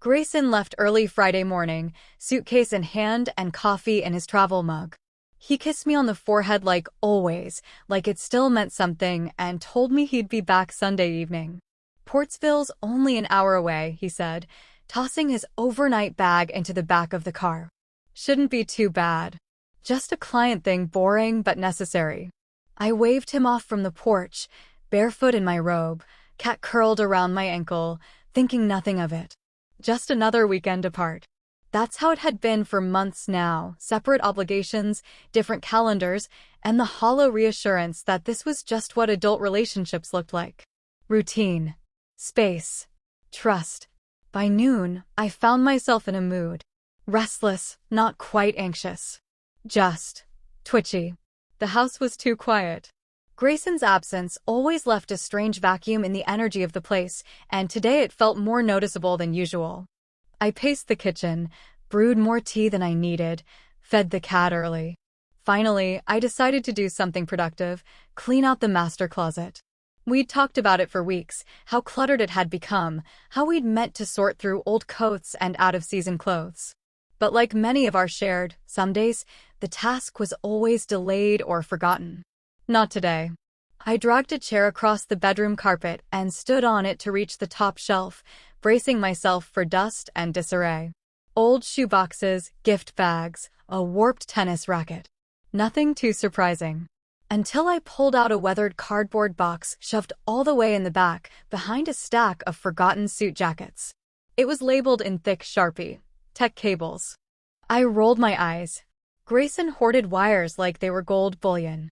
Grayson left early Friday morning, suitcase in hand and coffee in his travel mug. He kissed me on the forehead like always, like it still meant something, and told me he'd be back Sunday evening. Portsville's only an hour away, he said, tossing his overnight bag into the back of the car. Shouldn't be too bad. Just a client thing, boring but necessary. I waved him off from the porch, barefoot in my robe, cat curled around my ankle, thinking nothing of it. Just another weekend apart. That's how it had been for months now, separate obligations, different calendars, and the hollow reassurance that this was just what adult relationships looked like. Routine. Space. Trust. By noon, I found myself in a mood. Restless, not quite anxious. Just twitchy. The house was too quiet. Grayson's absence always left a strange vacuum in the energy of the place, and today it felt more noticeable than usual. I paced the kitchen, brewed more tea than I needed, fed the cat early. Finally, I decided to do something productive, clean out the master closet. We'd talked about it for weeks, how cluttered it had become, how we'd meant to sort through old coats and out-of-season clothes. But like many of our shared Sundays, the task was always delayed or forgotten. Not today. I dragged a chair across the bedroom carpet and stood on it to reach the top shelf, bracing myself for dust and disarray. Old shoeboxes, gift bags, a warped tennis racket. Nothing too surprising. Until I pulled out a weathered cardboard box shoved all the way in the back, behind a stack of forgotten suit jackets. It was labeled in thick Sharpie, "Tech cables." I rolled my eyes. Grayson hoarded wires like they were gold bullion.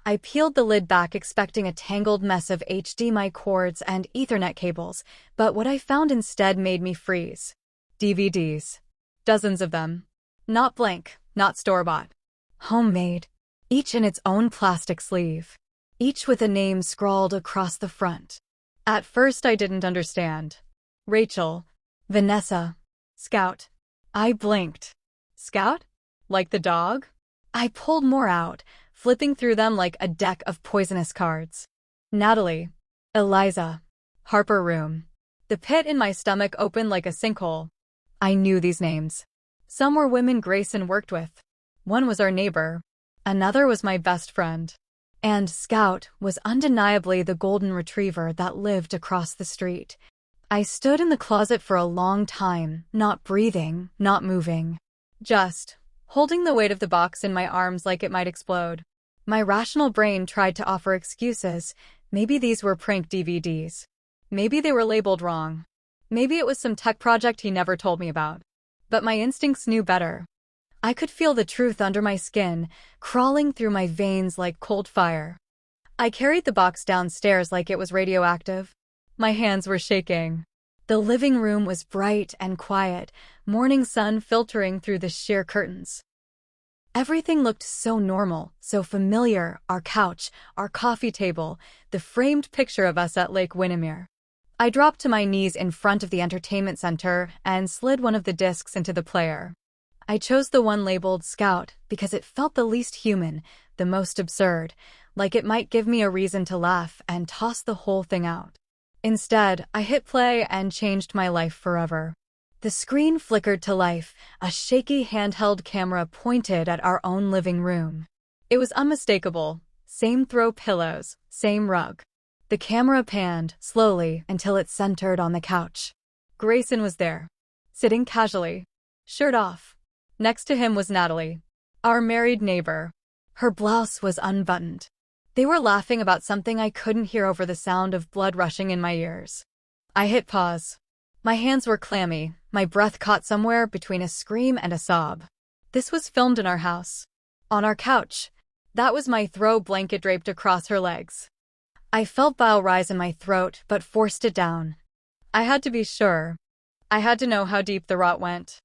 I peeled the lid back expecting a tangled mess of HDMI cords and Ethernet cables, but what I found instead made me freeze. DVDs. Dozens of them. Not blank, not store-bought. Homemade. Each in its own plastic sleeve. Each with a name scrawled across the front. At first I didn't understand. Rachel. Vanessa. Scout. I blinked. Scout? Like the dog? I pulled more out, flipping through them like a deck of poisonous cards. Natalie. Eliza. Harper Room. The pit in my stomach opened like a sinkhole. I knew these names. Some were women Grayson worked with. One was our neighbor. Another was my best friend. And Scout was undeniably the golden retriever that lived across the street. I stood in the closet for a long time, not breathing, not moving. Just holding the weight of the box in my arms like it might explode. My rational brain tried to offer excuses. Maybe these were prank DVDs. Maybe they were labeled wrong. Maybe it was some tech project he never told me about. But my instincts knew better. I could feel the truth under my skin, crawling through my veins like cold fire. I carried the box downstairs like it was radioactive. My hands were shaking. The living room was bright and quiet, morning sun filtering through the sheer curtains. Everything looked so normal, so familiar, our couch, our coffee table, the framed picture of us at Lake Windermere. I dropped to my knees in front of the entertainment center and slid one of the discs into the player. I chose the one labeled Scout because it felt the least human, the most absurd, like it might give me a reason to laugh and toss the whole thing out. Instead, I hit play and changed my life forever. The screen flickered to life, a shaky handheld camera pointed at our own living room. It was unmistakable. Same throw pillows, same rug. The camera panned, slowly, until it centered on the couch. Grayson was there, sitting casually, shirt off. Next to him was Natalie, our married neighbor. Her blouse was unbuttoned. They were laughing about something I couldn't hear over the sound of blood rushing in my ears. I hit pause. My hands were clammy, my breath caught somewhere between a scream and a sob. This was filmed in our house. On our couch. That was my throw blanket draped across her legs. I felt bile rise in my throat, but forced it down. I had to be sure. I had to know how deep the rot went.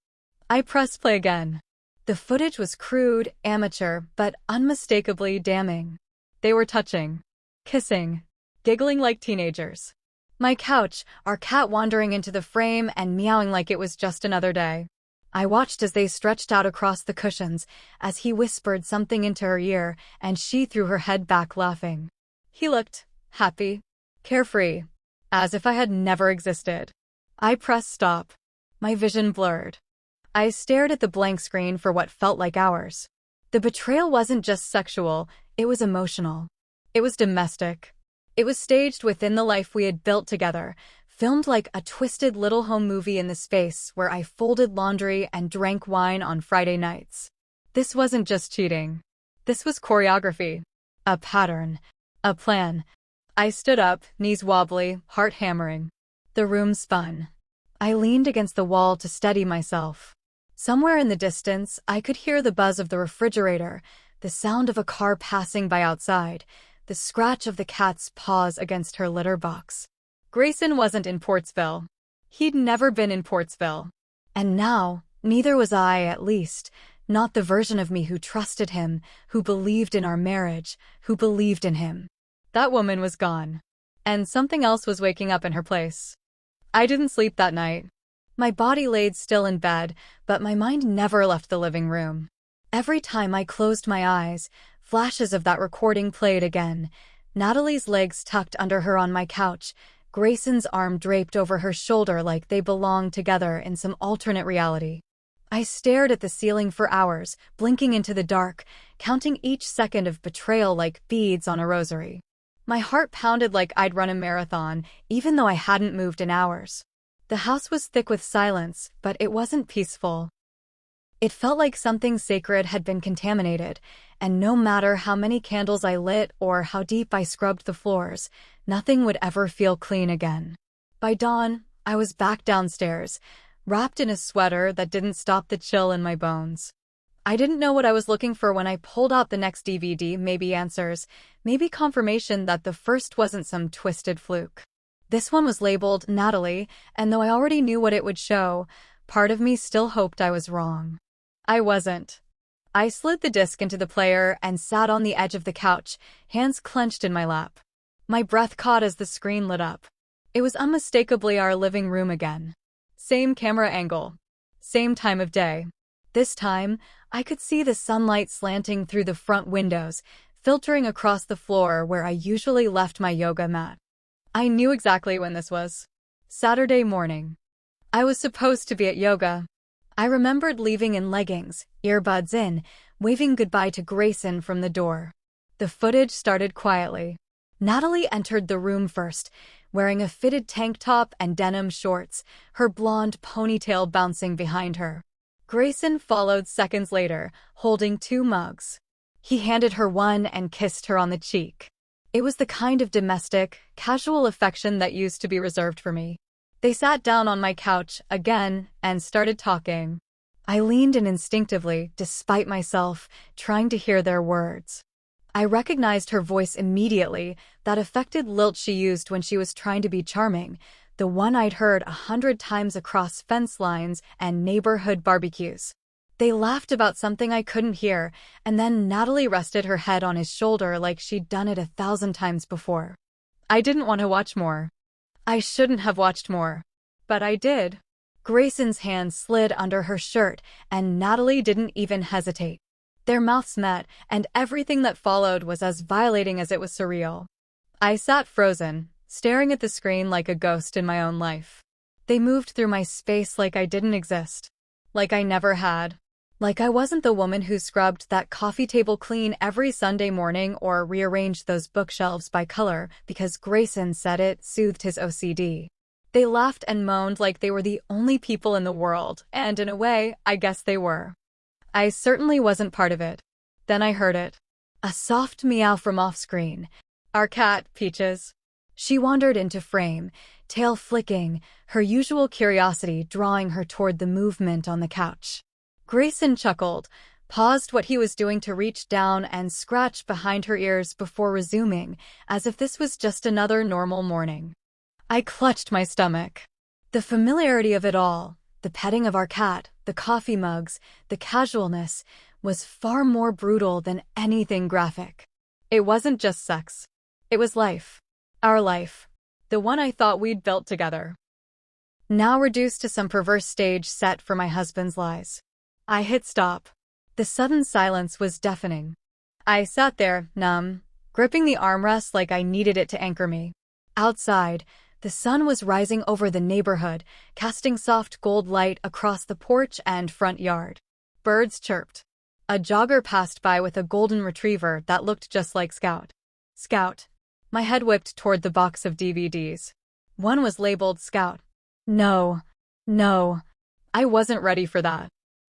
I pressed play again. The footage was crude, amateur, but unmistakably damning. They were touching, kissing, giggling like teenagers. My couch, our cat wandering into the frame and meowing like it was just another day. I watched as they stretched out across the cushions, as he whispered something into her ear, and she threw her head back laughing. He looked happy, carefree, as if I had never existed. I pressed stop. My vision blurred. I stared at the blank screen for what felt like hours. The betrayal wasn't just sexual, it was emotional. It was domestic. It was staged within the life we had built together, filmed like a twisted little home movie in the space where I folded laundry and drank wine on Friday nights. This wasn't just cheating. This was choreography. A pattern. A plan. I stood up, knees wobbly, heart hammering. The room spun. I leaned against the wall to steady myself. Somewhere in the distance, I could hear the buzz of the refrigerator, the sound of a car passing by outside, the scratch of the cat's paws against her litter box. Grayson wasn't in Portsville. He'd never been in Portsville. And now, neither was I, at least, not the version of me who trusted him, who believed in our marriage, who believed in him. That woman was gone. And something else was waking up in her place. I didn't sleep that night. My body laid still in bed, but my mind never left the living room. Every time I closed my eyes, flashes of that recording played again. Natalie's legs tucked under her on my couch, Grayson's arm draped over her shoulder like they belonged together in some alternate reality. I stared at the ceiling for hours, blinking into the dark, counting each second of betrayal like beads on a rosary. My heart pounded like I'd run a marathon, even though I hadn't moved in hours. The house was thick with silence, but it wasn't peaceful. It felt like something sacred had been contaminated, and no matter how many candles I lit or how deep I scrubbed the floors, nothing would ever feel clean again. By dawn, I was back downstairs, wrapped in a sweater that didn't stop the chill in my bones. I didn't know what I was looking for when I pulled out the next DVD, maybe answers, maybe confirmation that the first wasn't some twisted fluke. This one was labeled Natalie, and though I already knew what it would show, part of me still hoped I was wrong. I wasn't. I slid the disc into the player and sat on the edge of the couch, hands clenched in my lap. My breath caught as the screen lit up. It was unmistakably our living room again. Same camera angle. Same time of day. This time, I could see the sunlight slanting through the front windows, filtering across the floor where I usually left my yoga mat. I knew exactly when this was. Saturday morning. I was supposed to be at yoga. I remembered leaving in leggings, earbuds in, waving goodbye to Grayson from the door. The footage started quietly. Natalie entered the room first, wearing a fitted tank top and denim shorts, her blonde ponytail bouncing behind her. Grayson followed seconds later, holding 2 mugs. He handed her one and kissed her on the cheek. It was the kind of domestic, casual affection that used to be reserved for me. They sat down on my couch again and started talking. I leaned in instinctively, despite myself, trying to hear their words. I recognized her voice immediately, that affected lilt she used when she was trying to be charming, the one I'd heard 100 times across fence lines and neighborhood barbecues. They laughed about something I couldn't hear, and then Natalie rested her head on his shoulder like she'd done it 1,000 times before. I didn't want to watch more. I shouldn't have watched more. But I did. Grayson's hand slid under her shirt, and Natalie didn't even hesitate. Their mouths met, and everything that followed was as violating as it was surreal. I sat frozen, staring at the screen like a ghost in my own life. They moved through my space like I didn't exist. Like I never had. Like I wasn't the woman who scrubbed that coffee table clean every Sunday morning or rearranged those bookshelves by color because Grayson said it soothed his OCD. They laughed and moaned like they were the only people in the world, and in a way, I guess they were. I certainly wasn't part of it. Then I heard it. A soft meow from off-screen. Our cat, Peaches. She wandered into frame, tail flicking, her usual curiosity drawing her toward the movement on the couch. Grayson chuckled, paused what he was doing to reach down and scratch behind her ears before resuming, as if this was just another normal morning. I clutched my stomach. The familiarity of it all, the petting of our cat, the coffee mugs, the casualness, was far more brutal than anything graphic. It wasn't just sex. It was life. Our life. The one I thought we'd built together. Now reduced to some perverse stage set for my husband's lies. I hit stop. The sudden silence was deafening. I sat there, numb, gripping the armrest like I needed it to anchor me. Outside, The sun was rising over the neighborhood, casting soft gold light across the porch and front yard. Birds chirped. A jogger passed by with a golden retriever that looked just like Scout. Scout. My head whipped toward the box of DVDs. One was labeled Scout. No. I wasn't ready for that.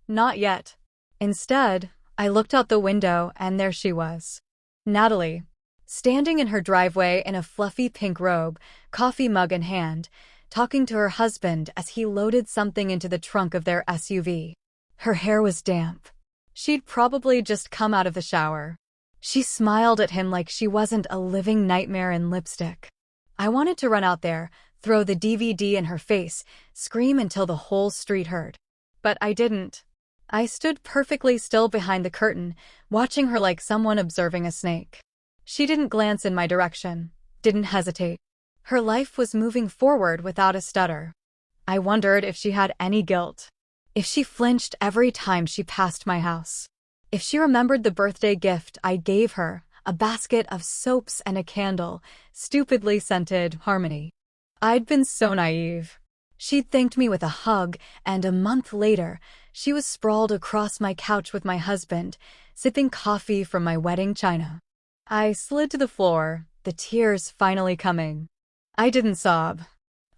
Not yet. Instead, I looked out the window and there she was. Natalie. Standing in her driveway in a fluffy pink robe, coffee mug in hand, talking to her husband as he loaded something into the trunk of their SUV. Her hair was damp. She'd probably just come out of the shower. She smiled at him like she wasn't a living nightmare in lipstick. I wanted to run out there, throw the DVD in her face, scream until the whole street heard. But I didn't. I stood perfectly still behind the curtain, watching her like someone observing a snake. She didn't glance in my direction, didn't hesitate. Her life was moving forward without a stutter. I wondered if she had any guilt. If she flinched every time she passed my house. If she remembered the birthday gift I gave her, a basket of soaps and a candle, stupidly scented Harmony. I'd been so naive. She'd thanked me with a hug, and a month later, she was sprawled across my couch with my husband, sipping coffee from my wedding china. I slid to the floor, the tears finally coming. I didn't sob.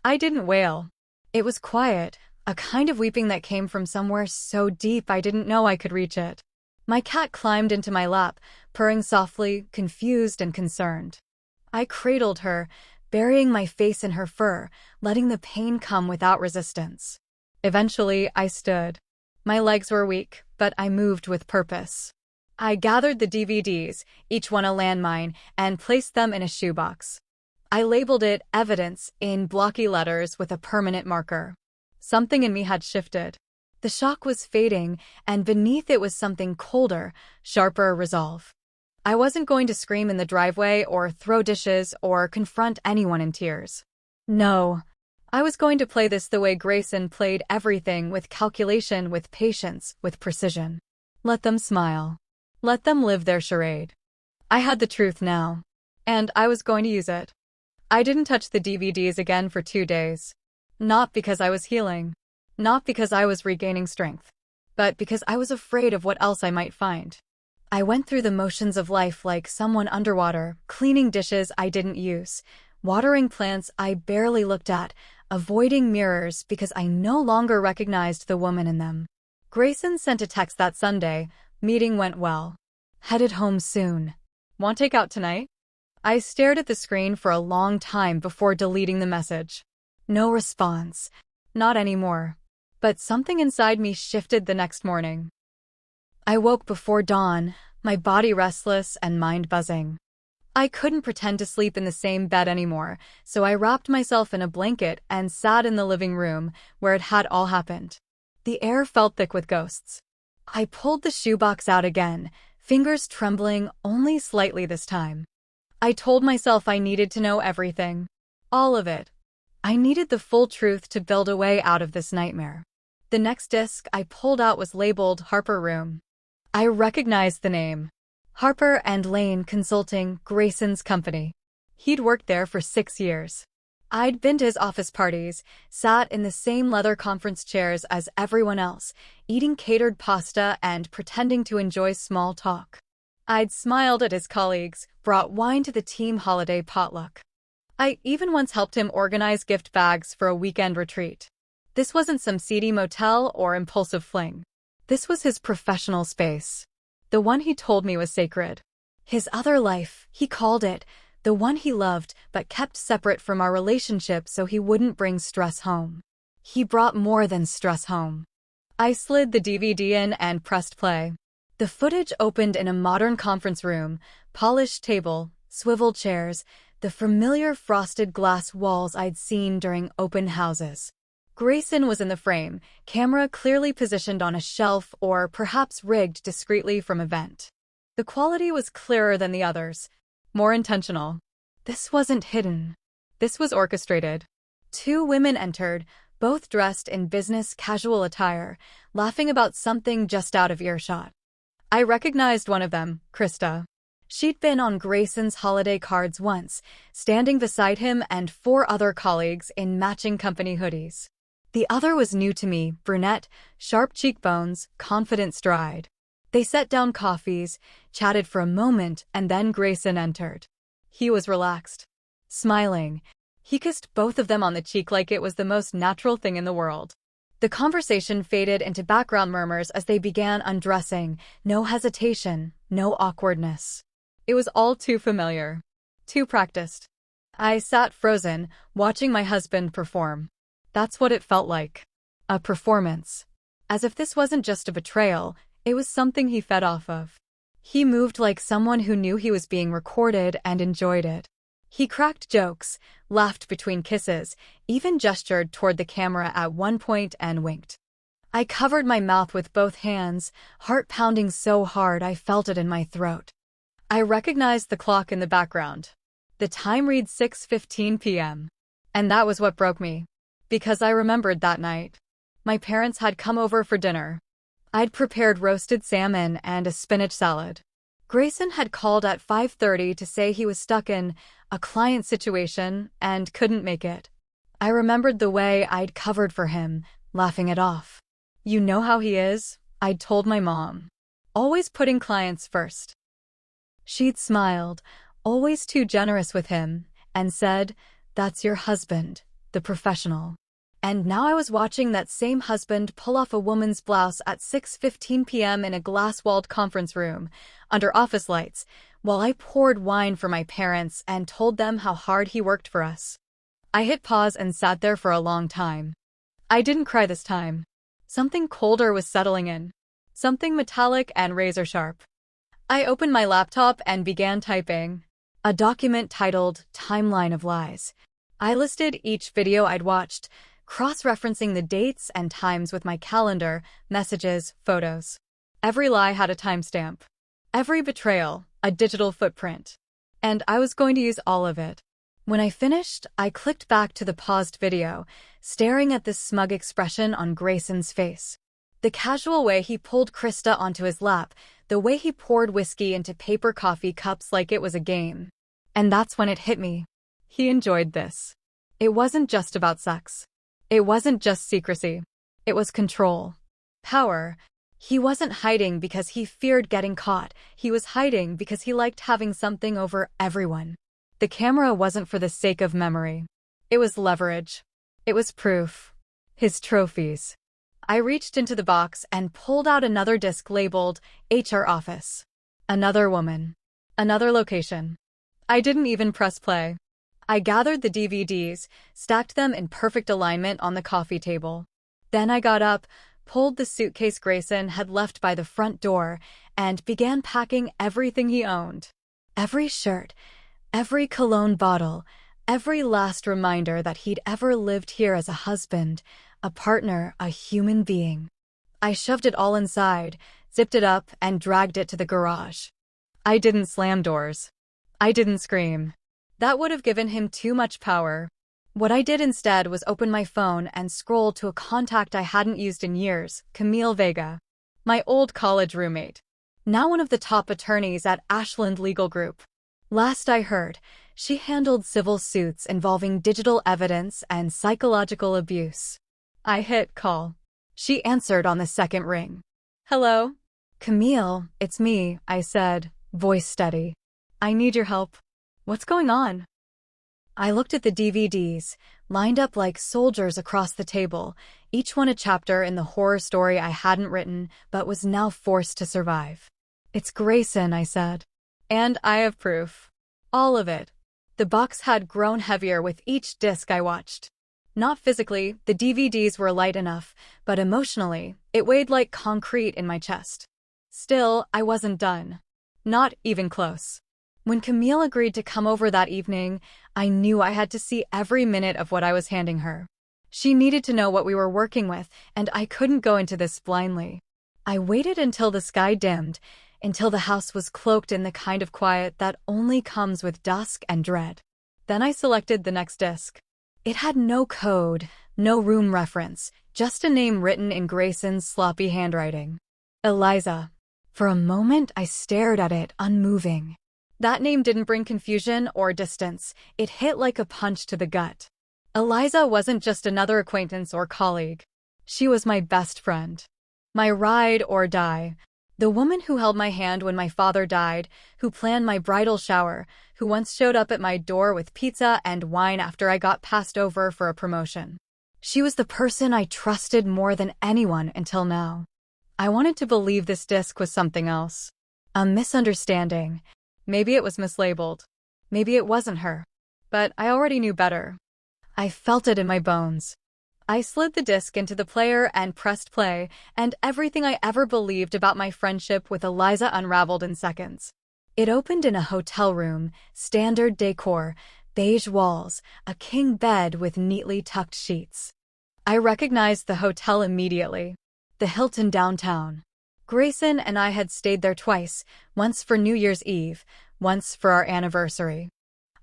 I didn't wail. It was quiet, a kind of weeping that came from somewhere so deep I didn't know I could reach it. My cat climbed into my lap, purring softly, confused and concerned. I cradled her, burying my face in her fur, letting the pain come without resistance. Eventually, I stood. My legs were weak, but I moved with purpose. I gathered the DVDs, each one a landmine, and placed them in a shoebox. I labeled it Evidence in blocky letters with a permanent marker. Something in me had shifted. The shock was fading, and beneath it was something colder, sharper resolve. I wasn't going to scream in the driveway or throw dishes or confront anyone in tears. No. I was going to play this the way Grayson played everything, with calculation, with patience, with precision. Let them smile. Let them live their charade. I had the truth now, and I was going to use it. I didn't touch the DVDs again for 2 days. Not because I was healing. Not because I was regaining strength. But because I was afraid of what else I might find. I went through the motions of life like someone underwater, cleaning dishes I didn't use, watering plants I barely looked at, avoiding mirrors because I no longer recognized the woman in them. Grayson sent a text that Sunday. Meeting went well. Headed home soon. Want takeout tonight? I stared at the screen for a long time before deleting the message. No response. Not anymore. But something inside me shifted the next morning. I woke before dawn, my body restless and mind buzzing. I couldn't pretend to sleep in the same bed anymore, so I wrapped myself in a blanket and sat in the living room where it had all happened. The air felt thick with ghosts. I pulled the shoebox out again, fingers trembling only slightly this time. I told myself I needed to know everything. All of it. I needed the full truth to build a way out of this nightmare. The next disc I pulled out was labeled Harper Room. I recognized the name. Harper and Lane Consulting, Grayson's company. He'd worked there for 6 years. I'd been to his office parties, sat in the same leather conference chairs as everyone else, eating catered pasta and pretending to enjoy small talk. I'd smiled at his colleagues, brought wine to the team holiday potluck. I even once helped him organize gift bags for a weekend retreat. This wasn't some seedy motel or impulsive fling. This was his professional space. The one he told me was sacred. His other life, he called it, the one he loved but kept separate from our relationship so he wouldn't bring stress home. He brought more than stress home. I slid the DVD in and pressed play. The footage opened in a modern conference room, polished table, swivel chairs, the familiar frosted glass walls I'd seen during open houses. Grayson was in the frame, camera clearly positioned on a shelf or perhaps rigged discreetly from a vent. The quality was clearer than the others, more intentional. This wasn't hidden. This was orchestrated. 2 women entered, both dressed in business casual attire, laughing about something just out of earshot. I recognized one of them, Krista. She'd been on Grayson's holiday cards once, standing beside him and 4 other colleagues in matching company hoodies. The other was new to me, brunette, sharp cheekbones, confident stride. They set down coffees, chatted for a moment, and then Grayson entered. He was relaxed, smiling. He kissed both of them on the cheek like it was the most natural thing in the world. The conversation faded into background murmurs as they began undressing, no hesitation, no awkwardness. It was all too familiar, too practiced. I sat frozen, watching my husband perform. That's what it felt like. A performance. As if this wasn't just a betrayal, it was something he fed off of. He moved like someone who knew he was being recorded and enjoyed it. He cracked jokes, laughed between kisses, even gestured toward the camera at one point and winked. I covered my mouth with both hands, heart pounding so hard I felt it in my throat. I recognized the clock in the background. The time read 6:15 p.m. And that was what broke me. Because I remembered that night. My parents had come over for dinner. I'd prepared roasted salmon and a spinach salad. Grayson had called at 5:30 to say he was stuck in a client situation and couldn't make it. I remembered the way I'd covered for him, laughing it off. You know how he is, I'd told my mom. Always putting clients first. She'd smiled, always too generous with him, and said, "That's your husband, the professional." And now I was watching that same husband pull off a woman's blouse at 6:15 p.m. in a glass-walled conference room, under office lights, while I poured wine for my parents and told them how hard he worked for us. I hit pause and sat there for a long time. I didn't cry this time. Something colder was settling in. Something metallic and razor-sharp. I opened my laptop and began typing. A document titled Timeline of Lies. I listed each video I'd watched, cross-referencing the dates and times with my calendar, messages, photos. Every lie had a timestamp. Every betrayal, a digital footprint. And I was going to use all of it. When I finished, I clicked back to the paused video, staring at the smug expression on Grayson's face. The casual way he pulled Krista onto his lap, the way he poured whiskey into paper coffee cups like it was a game. And that's when it hit me. He enjoyed this. It wasn't just about sex. It wasn't just secrecy. It was control. Power. He wasn't hiding because he feared getting caught. He was hiding because he liked having something over everyone. The camera wasn't for the sake of memory. It was leverage. It was proof. His trophies. I reached into the box and pulled out another disc labeled HR Office. Another woman. Another location. I didn't even press play. I gathered the DVDs, stacked them in perfect alignment on the coffee table. Then I got up, pulled the suitcase Grayson had left by the front door, and began packing everything he owned. Every shirt, every cologne bottle, every last reminder that he'd ever lived here as a husband, a partner, a human being. I shoved it all inside, zipped it up, and dragged it to the garage. I didn't slam doors. I didn't scream. That would have given him too much power. What I did instead was open my phone and scroll to a contact I hadn't used in years, Camille Vega. My old college roommate. Now one of the top attorneys at Ashland Legal Group. Last I heard, she handled civil suits involving digital evidence and psychological abuse. I hit call. She answered on the second ring. Hello? Camille, it's me, I said, voice steady. I need your help. What's going on? I looked at the DVDs, lined up like soldiers across the table, each one a chapter in the horror story I hadn't written but was now forced to survive. It's Grayson, I said. And I have proof. All of it. The box had grown heavier with each disc I watched. Not physically, the DVDs were light enough, but emotionally, it weighed like concrete in my chest. Still, I wasn't done. Not even close. When Camille agreed to come over that evening, I knew I had to see every minute of what I was handing her. She needed to know what we were working with, and I couldn't go into this blindly. I waited until the sky dimmed, until the house was cloaked in the kind of quiet that only comes with dusk and dread. Then I selected the next disc. It had no code, no room reference, just a name written in Grayson's sloppy handwriting. Eliza. For a moment I stared at it, unmoving. That name didn't bring confusion or distance. It hit like a punch to the gut. Eliza wasn't just another acquaintance or colleague. She was my best friend. My ride or die. The woman who held my hand when my father died, who planned my bridal shower, who once showed up at my door with pizza and wine after I got passed over for a promotion. She was the person I trusted more than anyone until now. I wanted to believe this disc was something else. A misunderstanding. Maybe it was mislabeled. Maybe it wasn't her. But I already knew better. I felt it in my bones. I slid the disc into the player and pressed play, and everything I ever believed about my friendship with Eliza unraveled in seconds. It opened in a hotel room, standard decor, beige walls, a king bed with neatly tucked sheets. I recognized the hotel immediately. The Hilton downtown. Grayson and I had stayed there twice, once for New Year's Eve, once for our anniversary.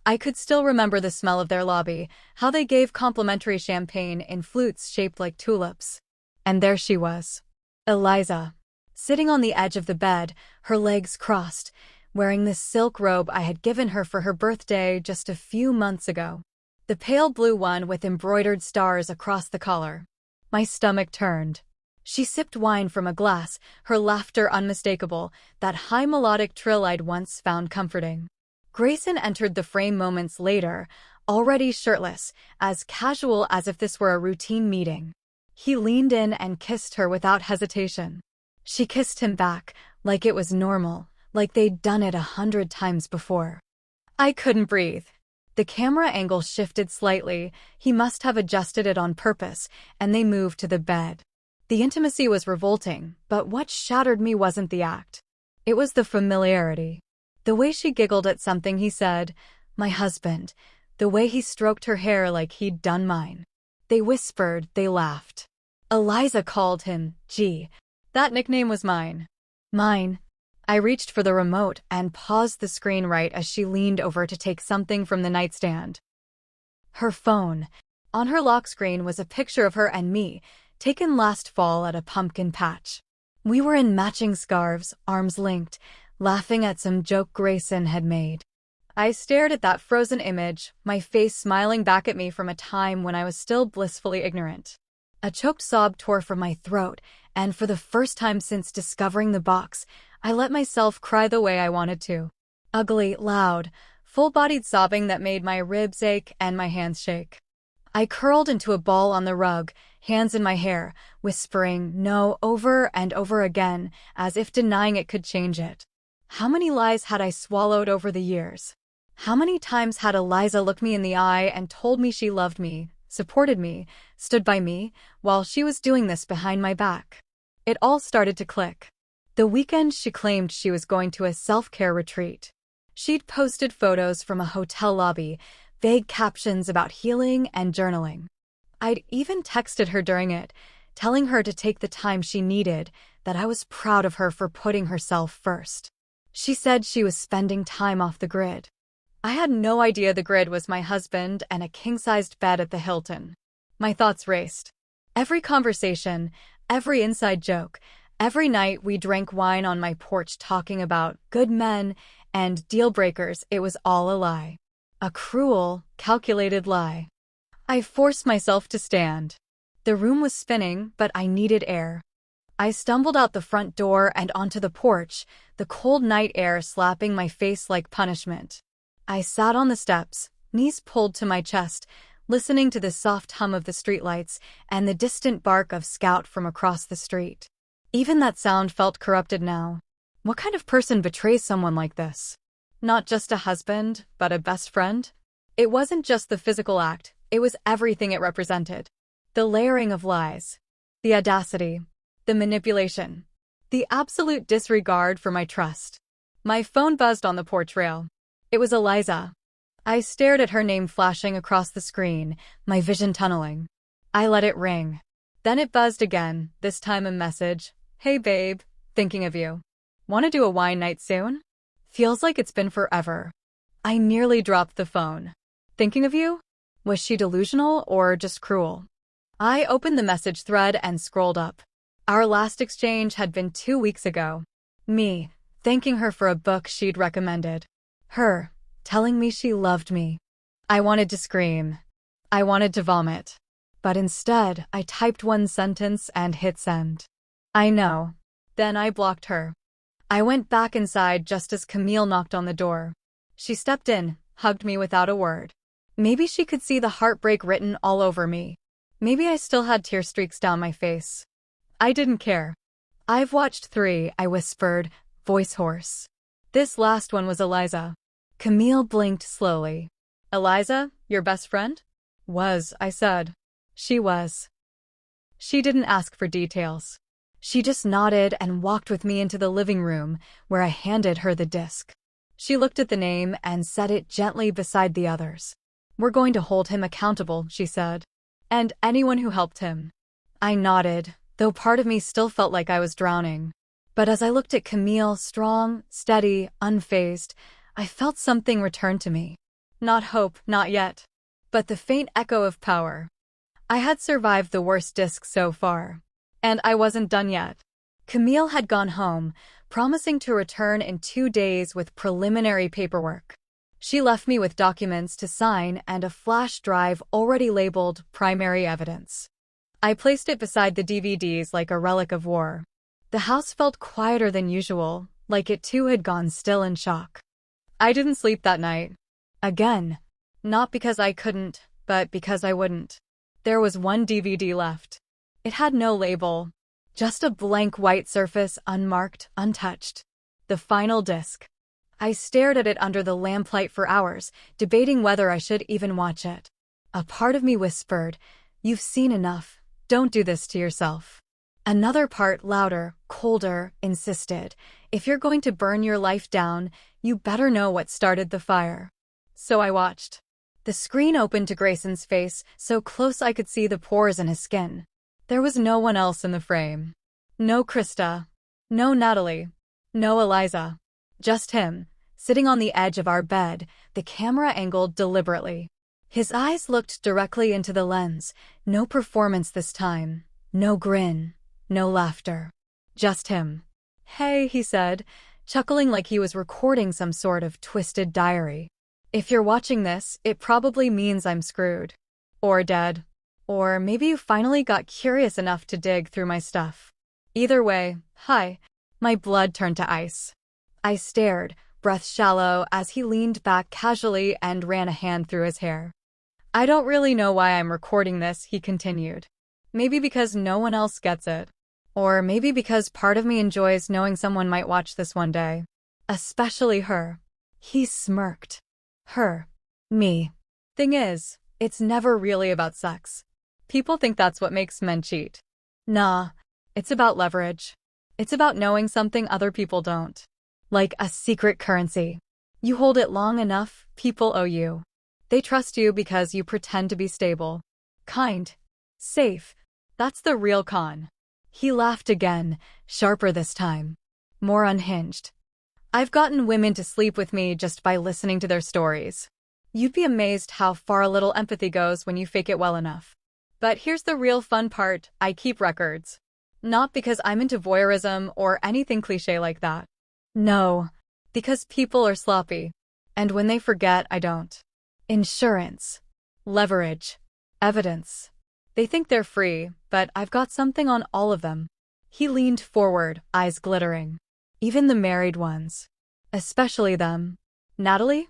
I could still remember the smell of their lobby, how they gave complimentary champagne in flutes shaped like tulips. And there she was, Eliza, sitting on the edge of the bed, her legs crossed, wearing the silk robe I had given her for her birthday just a few months ago. The pale blue one with embroidered stars across the collar. My stomach turned. She sipped wine from a glass, her laughter unmistakable, that high melodic trill I'd once found comforting. Grayson entered the frame moments later, already shirtless, as casual as if this were a routine meeting. He leaned in and kissed her without hesitation. She kissed him back, like it was normal, like they'd done it 100 times before. I couldn't breathe. The camera angle shifted slightly, he must have adjusted it on purpose, and they moved to the bed. The intimacy was revolting, but what shattered me wasn't the act. It was the familiarity. The way she giggled at something he said, my husband, the way he stroked her hair like he'd done mine. They whispered, they laughed. Eliza called him G. That nickname was mine. Mine. I reached for the remote and paused the screen right as she leaned over to take something from the nightstand. Her phone. On her lock screen was a picture of her and me, taken last fall at a pumpkin patch. We were in matching scarves, arms linked, laughing at some joke Grayson had made. I stared at that frozen image, my face smiling back at me from a time when I was still blissfully ignorant. A choked sob tore from my throat, and for the first time since discovering the box, I let myself cry the way I wanted to. Ugly, loud, full-bodied sobbing that made my ribs ache and my hands shake. I curled into a ball on the rug, hands in my hair, whispering no over and over again, as if denying it could change it. How many lies had I swallowed over the years? How many times had Eliza looked me in the eye and told me she loved me, supported me, stood by me, while she was doing this behind my back? It all started to click. The weekend she claimed she was going to a self-care retreat. She'd posted photos from a hotel lobby, vague captions about healing and journaling. I'd even texted her during it, telling her to take the time she needed, that I was proud of her for putting herself first. She said she was spending time off the grid. I had no idea the grid was my husband and a king-sized bed at the Hilton. My thoughts raced. Every conversation, every inside joke, every night we drank wine on my porch talking about good men and deal breakers, it was all a lie. A cruel, calculated lie. I forced myself to stand. The room was spinning, but I needed air. I stumbled out the front door and onto the porch, the cold night air slapping my face like punishment. I sat on the steps, knees pulled to my chest, listening to the soft hum of the streetlights and the distant bark of Scout from across the street. Even that sound felt corrupted now. What kind of person betrays someone like this? Not just a husband, but a best friend? It wasn't just the physical act, it was everything it represented. The layering of lies. The audacity. The manipulation. The absolute disregard for my trust. My phone buzzed on the porch rail. It was Eliza. I stared at her name flashing across the screen, my vision tunneling. I let it ring. Then it buzzed again, this time a message. Hey babe, thinking of you. Want to do a wine night soon? Feels like it's been forever. I nearly dropped the phone. Thinking of you? Was she delusional or just cruel? I opened the message thread and scrolled up. Our last exchange had been 2 weeks ago. Me, thanking her for a book she'd recommended. Her, telling me she loved me. I wanted to scream. I wanted to vomit. But instead, I typed one sentence and hit send. I know. Then I blocked her. I went back inside just as Camille knocked on the door. She stepped in, hugged me without a word. Maybe she could see the heartbreak written all over me. Maybe I still had tear streaks down my face. I didn't care. I've watched 3, I whispered, voice hoarse. This last one was Eliza. Camille blinked slowly. Eliza, your best friend? Was, I said. She was. She didn't ask for details. She just nodded and walked with me into the living room, where I handed her the disc. She looked at the name and set it gently beside the others. We're going to hold him accountable, she said. And anyone who helped him. I nodded, though part of me still felt like I was drowning. But as I looked at Camille, strong, steady, unfazed, I felt something return to me. Not hope, not yet. But the faint echo of power. I had survived the worst disc so far. And I wasn't done yet. Camille had gone home, promising to return in 2 days with preliminary paperwork. She left me with documents to sign and a flash drive already labeled primary evidence. I placed it beside the DVDs like a relic of war. The house felt quieter than usual, like it too had gone still in shock. I didn't sleep that night. Again. Not because I couldn't, but because I wouldn't. There was one DVD left. It had no label. Just a blank white surface, unmarked, untouched. The final disc. I stared at it under the lamplight for hours, debating whether I should even watch it. A part of me whispered, "You've seen enough. Don't do this to yourself." Another part, louder, colder, insisted, "If you're going to burn your life down, you better know what started the fire." So I watched. The screen opened to Grayson's face, so close I could see the pores in his skin. There was no one else in the frame. No Krista. No Natalie. No Eliza. Just him, sitting on the edge of our bed, the camera angled deliberately. His eyes looked directly into the lens. No performance this time. No grin. No laughter. Just him. "Hey," he said, chuckling like he was recording some sort of twisted diary. "If you're watching this, it probably means I'm screwed. Or dead. Or maybe you finally got curious enough to dig through my stuff. Either way, hi." My blood turned to ice. I stared, breath shallow, as he leaned back casually and ran a hand through his hair. "I don't really know why I'm recording this," he continued. "Maybe because no one else gets it. Or maybe because part of me enjoys knowing someone might watch this one day. Especially her." He smirked. Her. Me. Thing is, it's never really about sex. People think that's what makes men cheat. Nah, it's about leverage. It's about knowing something other people don't. Like a secret currency. You hold it long enough, people owe you. They trust you because you pretend to be stable. Kind. Safe. That's the real con. He laughed again, sharper this time. More unhinged. "I've gotten women to sleep with me just by listening to their stories. You'd be amazed how far a little empathy goes when you fake it well enough. But here's the real fun part, I keep records. Not because I'm into voyeurism or anything cliché like that. No, because people are sloppy. And when they forget, I don't. Insurance. Leverage. Evidence. They think they're free, but I've got something on all of them." He leaned forward, eyes glittering. "Even the married ones. Especially them. Natalie?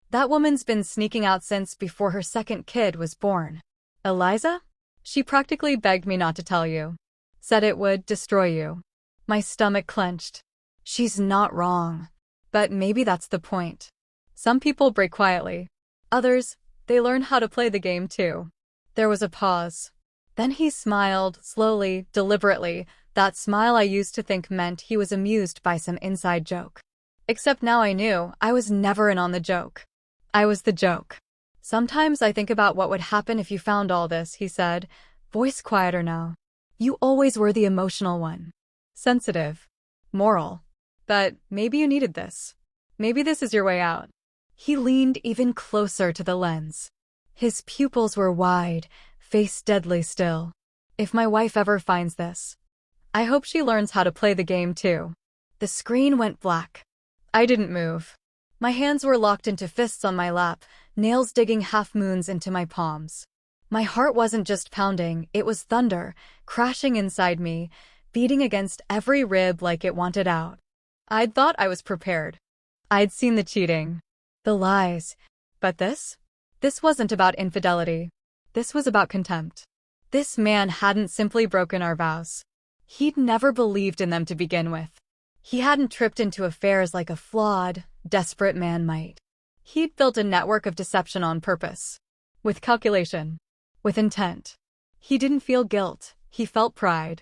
That woman's been sneaking out since before her second kid was born. Eliza? She practically begged me not to tell you. Said it would destroy you." My stomach clenched. She's not wrong. But maybe that's the point. Some people break quietly. Others, they learn how to play the game too. There was a pause. Then he smiled, slowly, deliberately, that smile I used to think meant he was amused by some inside joke. Except now I knew I was never in on the joke. I was the joke. "Sometimes I think about what would happen if you found all this," he said, voice quieter now. "You always were the emotional one. Sensitive. Moral. But maybe you needed this. Maybe this is your way out." He leaned even closer to the lens. His pupils were wide, face deadly still. "If my wife ever finds this, I hope she learns how to play the game too." The screen went black. I didn't move. My hands were locked into fists on my lap, nails digging half-moons into my palms. My heart wasn't just pounding, it was thunder, crashing inside me, beating against every rib like it wanted out. I'd thought I was prepared. I'd seen the cheating, the lies. But this? This wasn't about infidelity. This was about contempt. This man hadn't simply broken our vows. He'd never believed in them to begin with. He hadn't tripped into affairs like a flawed, desperate man might. He'd built a network of deception on purpose. With calculation. With intent. He didn't feel guilt, he felt pride.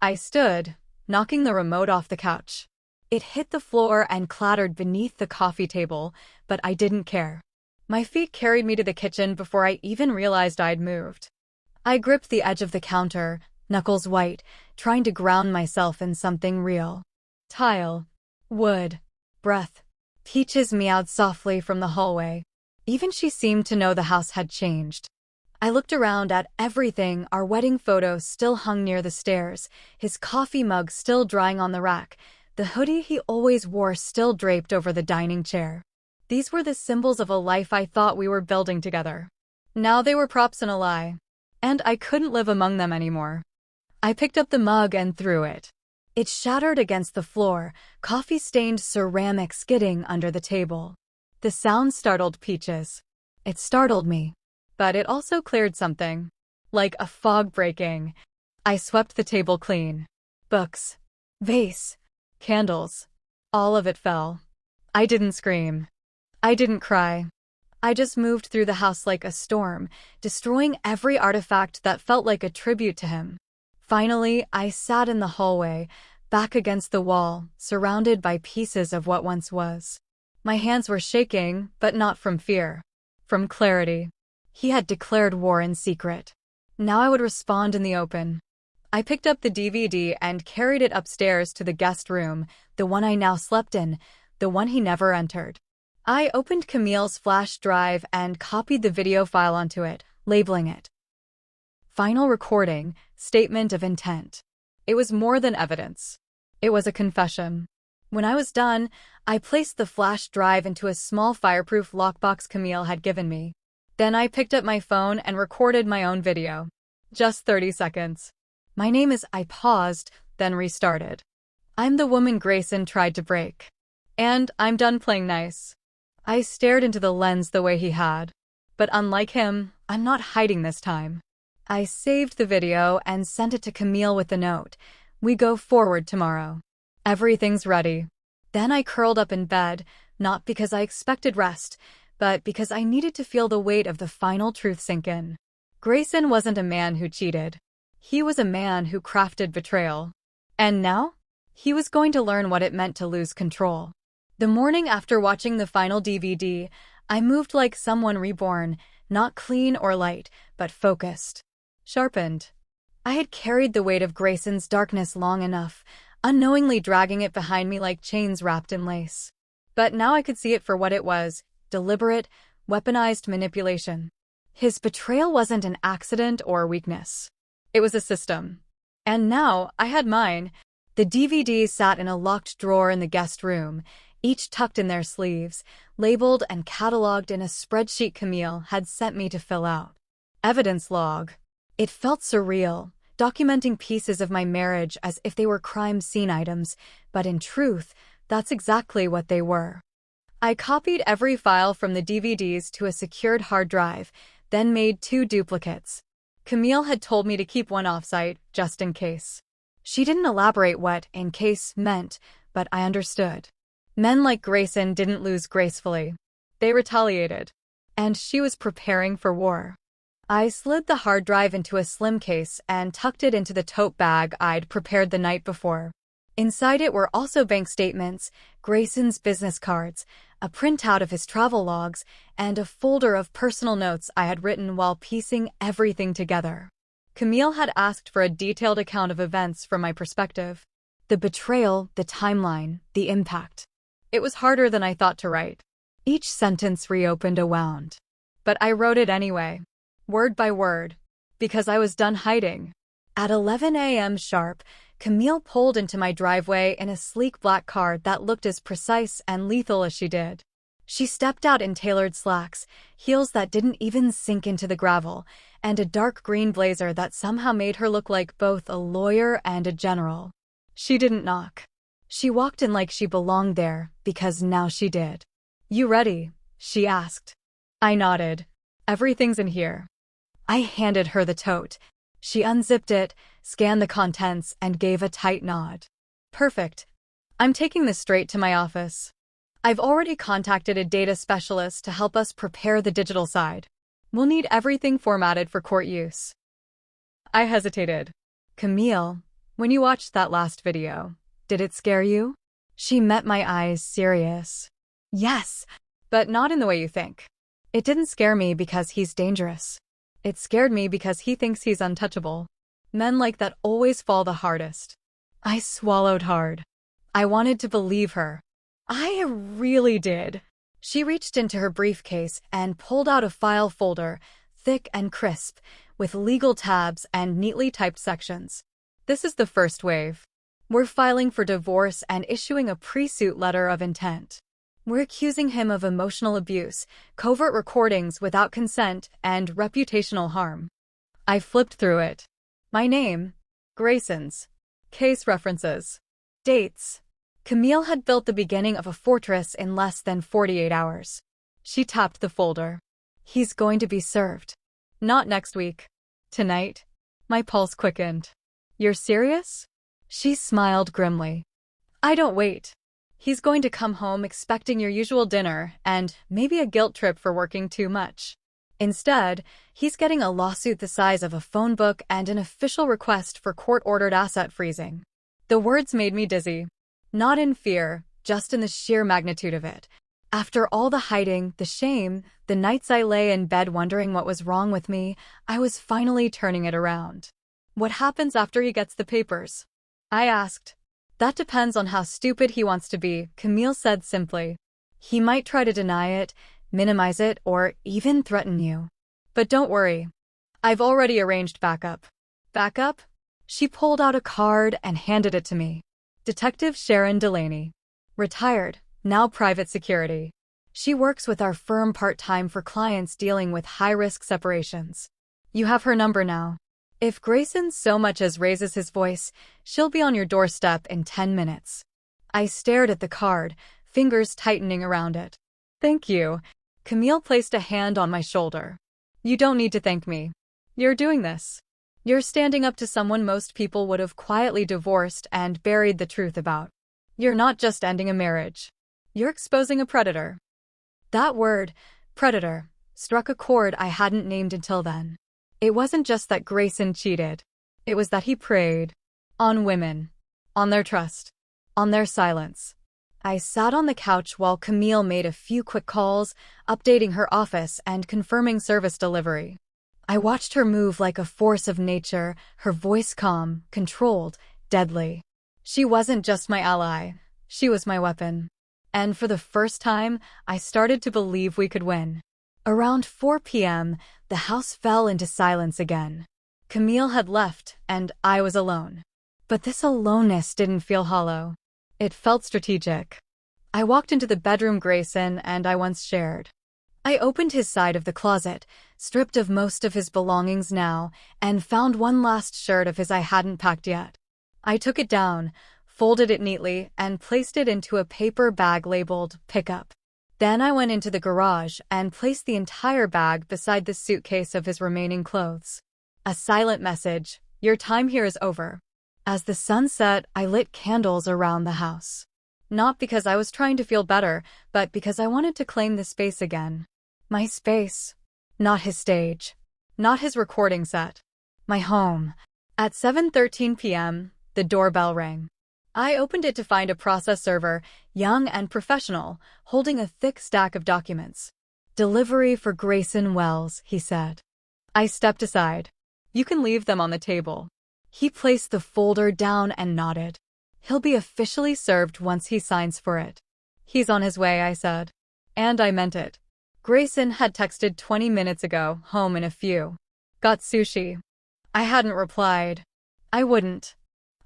I stood, knocking the remote off the couch. It hit the floor and clattered beneath the coffee table, but I didn't care. My feet carried me to the kitchen before I even realized I'd moved. I gripped the edge of the counter, knuckles white, trying to ground myself in something real. Tile. Wood. Breath. Peaches meowed softly from the hallway. Even she seemed to know the house had changed. I looked around at everything. Our wedding photo still hung near the stairs, his coffee mug still drying on the rack, the hoodie he always wore still draped over the dining chair. These were the symbols of a life I thought we were building together. Now they were props and a lie. And I couldn't live among them anymore. I picked up the mug and threw it. It shattered against the floor, coffee-stained ceramic skidding under the table. The sound startled Peaches. It startled me. But it also cleared something. Like a fog breaking. I swept the table clean. Books. Vase. Candles. All of it fell. I didn't scream. I didn't cry. I just moved through the house like a storm, destroying every artifact that felt like a tribute to him. Finally, I sat in the hallway, back against the wall, surrounded by pieces of what once was. My hands were shaking, but not from fear. From clarity. He had declared war in secret. Now I would respond in the open. I picked up the DVD and carried it upstairs to the guest room, the one I now slept in, the one he never entered. I opened Camille's flash drive and copied the video file onto it, labeling it Final Recording, Statement of Intent. It was more than evidence. It was a confession. When I was done, I placed the flash drive into a small fireproof lockbox Camille had given me. Then I picked up my phone and recorded my own video. Just 30 seconds. My name is I paused, then restarted. I'm the woman Grayson tried to break. And I'm done playing nice. I stared into the lens the way he had. But unlike him, I'm not hiding this time. I saved the video and sent it to Camille with the note. We go forward tomorrow. Everything's ready. Then I curled up in bed, not because I expected rest, but because I needed to feel the weight of the final truth sink in. Grayson wasn't a man who cheated. He was a man who crafted betrayal. And now? He was going to learn what it meant to lose control. The morning after watching the final DVD, I moved like someone reborn, not clean or light, but focused. Sharpened. I had carried the weight of Grayson's darkness long enough, unknowingly dragging it behind me like chains wrapped in lace. But now I could see it for what it was, deliberate, weaponized manipulation. His betrayal wasn't an accident or weakness. It was a system. And now I had mine. The DVDs sat in a locked drawer in the guest room, each tucked in their sleeves, labeled and cataloged in a spreadsheet Camille had sent me to fill out. Evidence log. It felt surreal, documenting pieces of my marriage as if they were crime scene items, but in truth, that's exactly what they were. I copied every file from the DVDs to a secured hard drive, then made 2 duplicates. Camille had told me to keep one offsite, just in case. She didn't elaborate what "in case" meant, but I understood. Men like Grayson didn't lose gracefully. They retaliated. And she was preparing for war. I slid the hard drive into a slim case and tucked it into the tote bag I'd prepared the night before. Inside it were also bank statements, Grayson's business cards, a printout of his travel logs, and a folder of personal notes I had written while piecing everything together. Camille had asked for a detailed account of events from my perspective. The betrayal, the timeline, the impact. It was harder than I thought to write. Each sentence reopened a wound. But I wrote it anyway, word by word, because I was done hiding. At 11 a.m. sharp, Camille pulled into my driveway in a sleek black car that looked as precise and lethal as she did. She stepped out in tailored slacks, heels that didn't even sink into the gravel, and a dark green blazer that somehow made her look like both a lawyer and a general. She didn't knock. She walked in like she belonged there, because now she did. "You ready?" she asked. I nodded. "Everything's in here." I handed her the tote. She unzipped it, scanned the contents, and gave a tight nod. "Perfect. I'm taking this straight to my office. I've already contacted a data specialist to help us prepare the digital side. We'll need everything formatted for court use." I hesitated. "Camille, when you watched that last video, did it scare you?" She met my eyes serious. "Yes, but not in the way you think. It didn't scare me because he's dangerous. It scared me because he thinks he's untouchable. Men like that always fall the hardest." I swallowed hard. I wanted to believe her. I really did. She reached into her briefcase and pulled out a file folder, thick and crisp, with legal tabs and neatly typed sections. "This is the first wave. We're filing for divorce and issuing a pre-suit letter of intent. We're accusing him of emotional abuse, covert recordings without consent, and reputational harm." I flipped through it. My name, Grayson's, case references, dates. Camille had built the beginning of a fortress in less than 48 hours. She tapped the folder. "He's going to be served. Not next week. Tonight." My pulse quickened. "You're serious?" She smiled grimly. "I don't wait. He's going to come home expecting your usual dinner and maybe a guilt trip for working too much. Instead, he's getting a lawsuit the size of a phone book and an official request for court-ordered asset freezing." The words made me dizzy. Not in fear, just in the sheer magnitude of it. After all the hiding, the shame, the nights I lay in bed wondering what was wrong with me, I was finally turning it around. "What happens after he gets the papers?" I asked. "That depends on how stupid he wants to be," Camille said simply. "He might try to deny it, minimize it, or even threaten you. But don't worry. I've already arranged backup." "Backup?" She pulled out a card and handed it to me. "Detective Sharon Delaney. Retired, now private security. She works with our firm part-time for clients dealing with high-risk separations. You have her number now. If Grayson so much as raises his voice, she'll be on your doorstep in 10 minutes." I stared at the card, fingers tightening around it. "Thank you." Camille placed a hand on my shoulder. "You don't need to thank me. You're doing this. You're standing up to someone most people would have quietly divorced and buried the truth about. You're not just ending a marriage. You're exposing a predator." That word, predator, struck a chord I hadn't named until then. It wasn't just that Grayson cheated. It was that he preyed on women, on their trust, on their silence. I sat on the couch while Camille made a few quick calls, updating her office and confirming service delivery. I watched her move like a force of nature, her voice calm, controlled, deadly. She wasn't just my ally. She was my weapon. And for the first time, I started to believe we could win. Around 4 p.m., the house fell into silence again. Camille had left, and I was alone. But this aloneness didn't feel hollow. It felt strategic. I walked into the bedroom Grayson and I once shared. I opened his side of the closet, stripped of most of his belongings now, and found one last shirt of his I hadn't packed yet. I took it down, folded it neatly, and placed it into a paper bag labeled "Pickup." Then I went into the garage and placed the entire bag beside the suitcase of his remaining clothes. A silent message: "Your time here is over." As the sun set, I lit candles around the house. Not because I was trying to feel better, but because I wanted to claim the space again. My space. Not his stage. Not his recording set. My home. At 7:13 p.m., the doorbell rang. I opened it to find a process server, young and professional, holding a thick stack of documents. "Delivery for Grayson Wells," he said. I stepped aside. "You can leave them on the table." He placed the folder down and nodded. "He'll be officially served once he signs for it." "He's on his way," I said. And I meant it. Grayson had texted 20 minutes ago, "Home in a few. Got sushi." I hadn't replied. I wouldn't.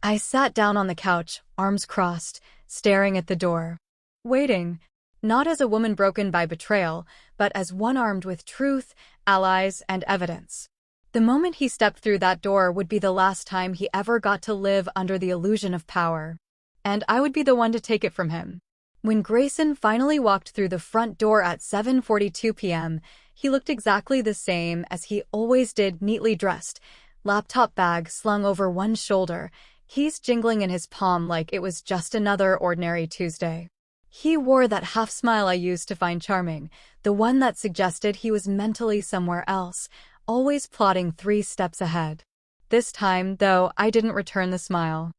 I sat down on the couch, arms crossed, staring at the door. Waiting. Not as a woman broken by betrayal, but as one armed with truth, allies, and evidence. The moment he stepped through that door would be the last time he ever got to live under the illusion of power. And I would be the one to take it from him. When Grayson finally walked through the front door at 7:42 p.m., he looked exactly the same as he always did, neatly dressed, laptop bag slung over one shoulder, keys jingling in his palm like it was just another ordinary Tuesday. He wore that half smile I used to find charming, the one that suggested he was mentally somewhere else, always plotting 3 steps ahead. This time, though, I didn't return the smile.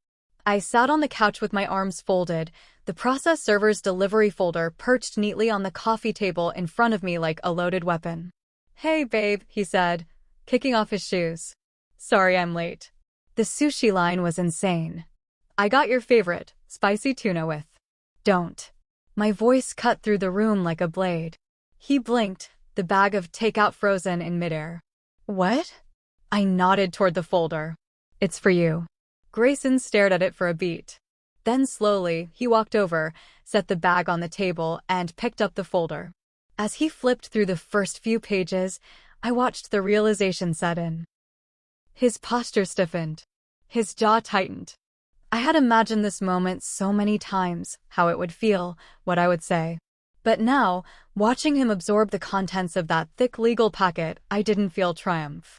I sat on the couch with my arms folded, the process server's delivery folder perched neatly on the coffee table in front of me like a loaded weapon. "Hey, babe," he said, kicking off his shoes. "Sorry I'm late." The sushi line was insane. "I got your favorite, spicy tuna with." "Don't." My voice cut through the room like a blade. He blinked, the bag of takeout frozen in midair. "What?" I nodded toward the folder. "It's for you." Grayson stared at it for a beat. Then slowly, he walked over, set the bag on the table, and picked up the folder. As he flipped through the first few pages, I watched the realization set in. His posture stiffened. His jaw tightened. I had imagined this moment so many times, how it would feel, what I would say. But now, watching him absorb the contents of that thick legal packet, I didn't feel triumph.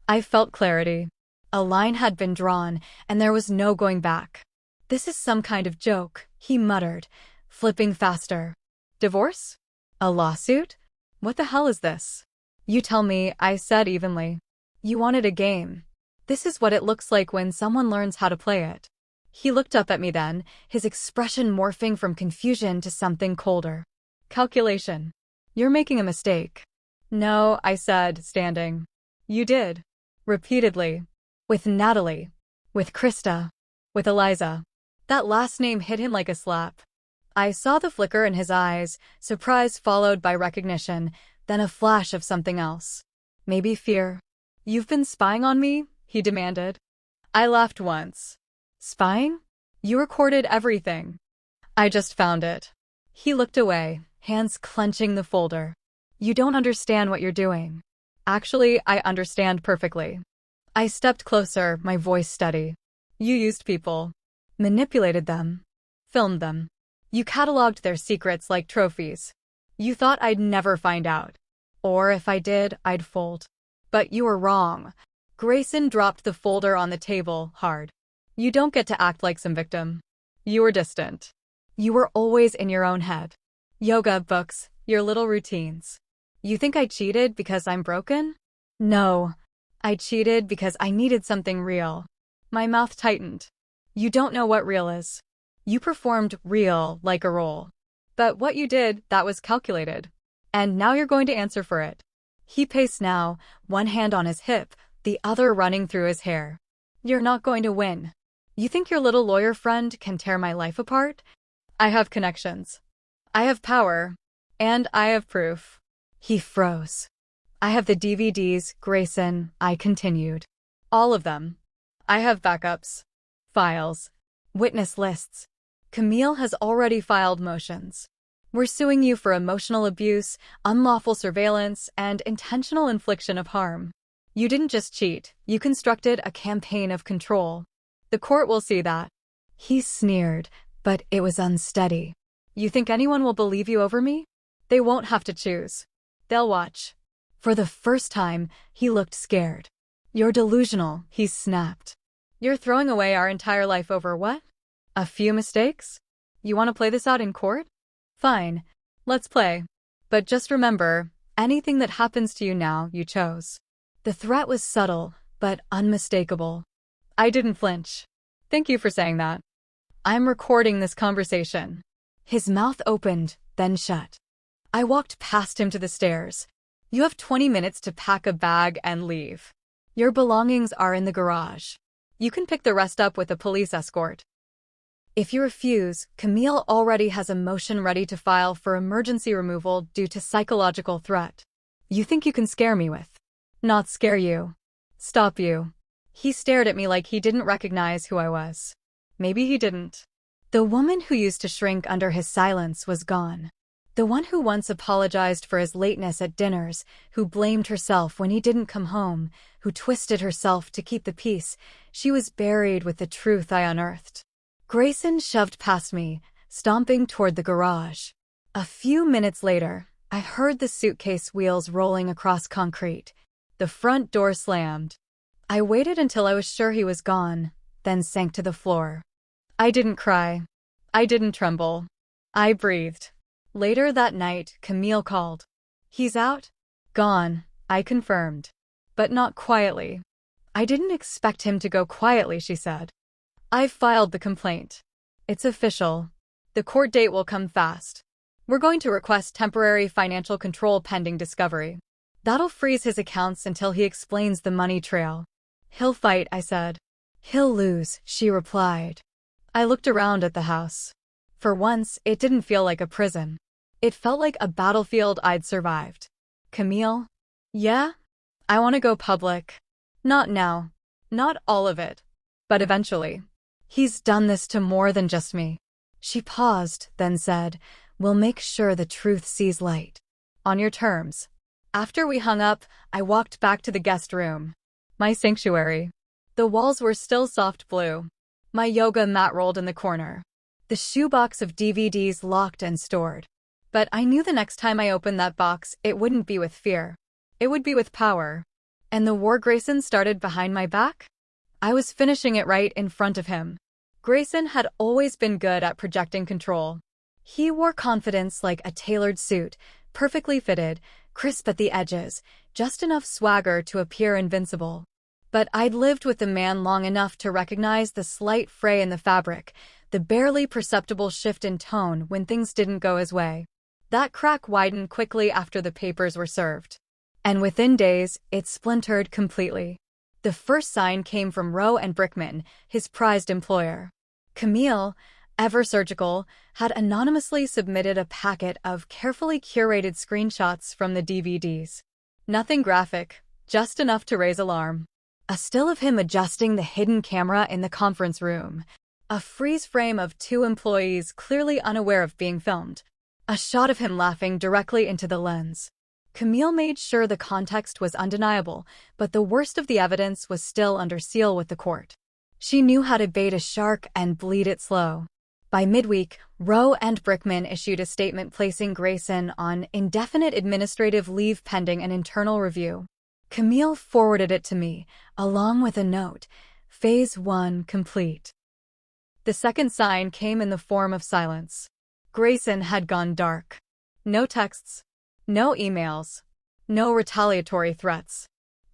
I felt clarity. A line had been drawn, and there was no going back. "This is some kind of joke," he muttered, flipping faster. "Divorce? A lawsuit? What the hell is this?" "You tell me," I said evenly. "You wanted a game. This is what it looks like when someone learns how to play it." He looked up at me then, his expression morphing from confusion to something colder. "Calculation. You're making a mistake." "No," I said, standing. "You did." Repeatedly. With Natalie. With Krista. With Eliza. That last name hit him like a slap. I saw the flicker in his eyes, surprise followed by recognition, then a flash of something else. Maybe fear. "You've been spying on me?" he demanded. I laughed once. "Spying? You recorded everything." "I just found it." He looked away, hands clenching the folder. "You don't understand what you're doing." "Actually, I understand perfectly." I stepped closer, my voice steady. "You used people. Manipulated them. Filmed them. You cataloged their secrets like trophies. You thought I'd never find out. Or if I did, I'd fold. But you were wrong." Grayson dropped the folder on the table, hard. "You don't get to act like some victim. You were distant. You were always in your own head. Yoga, books, your little routines. You think I cheated because I'm broken? No. I cheated because I needed something real." My mouth tightened. "You don't know what real is. You performed real like a role. But what you did, that was calculated. And now you're going to answer for it." He paced now, one hand on his hip, the other running through his hair. "You're not going to win. You think your little lawyer friend can tear my life apart? I have connections. I have power. And I have proof." He froze. "I have the DVDs, Grayson," I continued. "All of them. I have backups. Files. Witness lists. Camille has already filed motions. We're suing you for emotional abuse, unlawful surveillance, and intentional infliction of harm. You didn't just cheat, you constructed a campaign of control. The court will see that." He sneered, but it was unsteady. "You think anyone will believe you over me? They won't have to choose. They'll watch." For the first time, he looked scared. "You're delusional," he snapped. "You're throwing away our entire life over what? A few mistakes? You want to play this out in court? Fine. Let's play. But just remember, anything that happens to you now, you chose." The threat was subtle, but unmistakable. I didn't flinch. "Thank you for saying that. I'm recording this conversation." His mouth opened, then shut. I walked past him to the stairs. "You have 20 minutes to pack a bag and leave. Your belongings are in the garage. You can pick the rest up with a police escort. If you refuse, Camille already has a motion ready to file for emergency removal due to psychological threat. You think you can scare me with? Not scare you. Stop you." He stared at me like he didn't recognize who I was. Maybe he didn't. The woman who used to shrink under his silence was gone. The one who once apologized for his lateness at dinners, who blamed herself when he didn't come home, who twisted herself to keep the peace. She was buried with the truth I unearthed. Grayson shoved past me, stomping toward the garage. A few minutes later, I heard the suitcase wheels rolling across concrete. The front door slammed. I waited until I was sure he was gone, then sank to the floor. I didn't cry. I didn't tremble. I breathed. Later that night, Camille called. "He's out?" "Gone," I confirmed. "But not quietly." "I didn't expect him to go quietly," she said. "I've filed the complaint. It's official. The court date will come fast. We're going to request temporary financial control pending discovery. That'll freeze his accounts until he explains the money trail." "He'll fight," I said. "He'll lose," she replied. I looked around at the house. For once, it didn't feel like a prison. It felt like a battlefield I'd survived. "Camille?" "Yeah? I want to go public. Not now. Not all of it. But eventually. He's done this to more than just me." She paused, then said, "We'll make sure the truth sees light. On your terms." After we hung up, I walked back to the guest room. My sanctuary. The walls were still soft blue. My yoga mat rolled in the corner. The shoebox of DVDs locked and stored. But I knew the next time I opened that box, it wouldn't be with fear. It would be with power. And the war Grayson started behind my back? I was finishing it right in front of him. Grayson had always been good at projecting control. He wore confidence like a tailored suit, perfectly fitted, crisp at the edges, just enough swagger to appear invincible. But I'd lived with the man long enough to recognize the slight fray in the fabric, the barely perceptible shift in tone when things didn't go his way. That crack widened quickly after the papers were served. And within days, it splintered completely. The first sign came from Rowe and Brickman, his prized employer. Camille, ever surgical, had anonymously submitted a packet of carefully curated screenshots from the DVDs. Nothing graphic, just enough to raise alarm. A still of him adjusting the hidden camera in the conference room. A freeze frame of 2 employees clearly unaware of being filmed. A shot of him laughing directly into the lens. Camille made sure the context was undeniable, but the worst of the evidence was still under seal with the court. She knew how to bait a shark and bleed it slow. By midweek, Rowe and Brickman issued a statement placing Grayson on indefinite administrative leave pending an internal review. Camille forwarded it to me, along with a note, "Phase 1 complete." The second sign came in the form of silence. Grayson had gone dark. No texts. No emails. No retaliatory threats.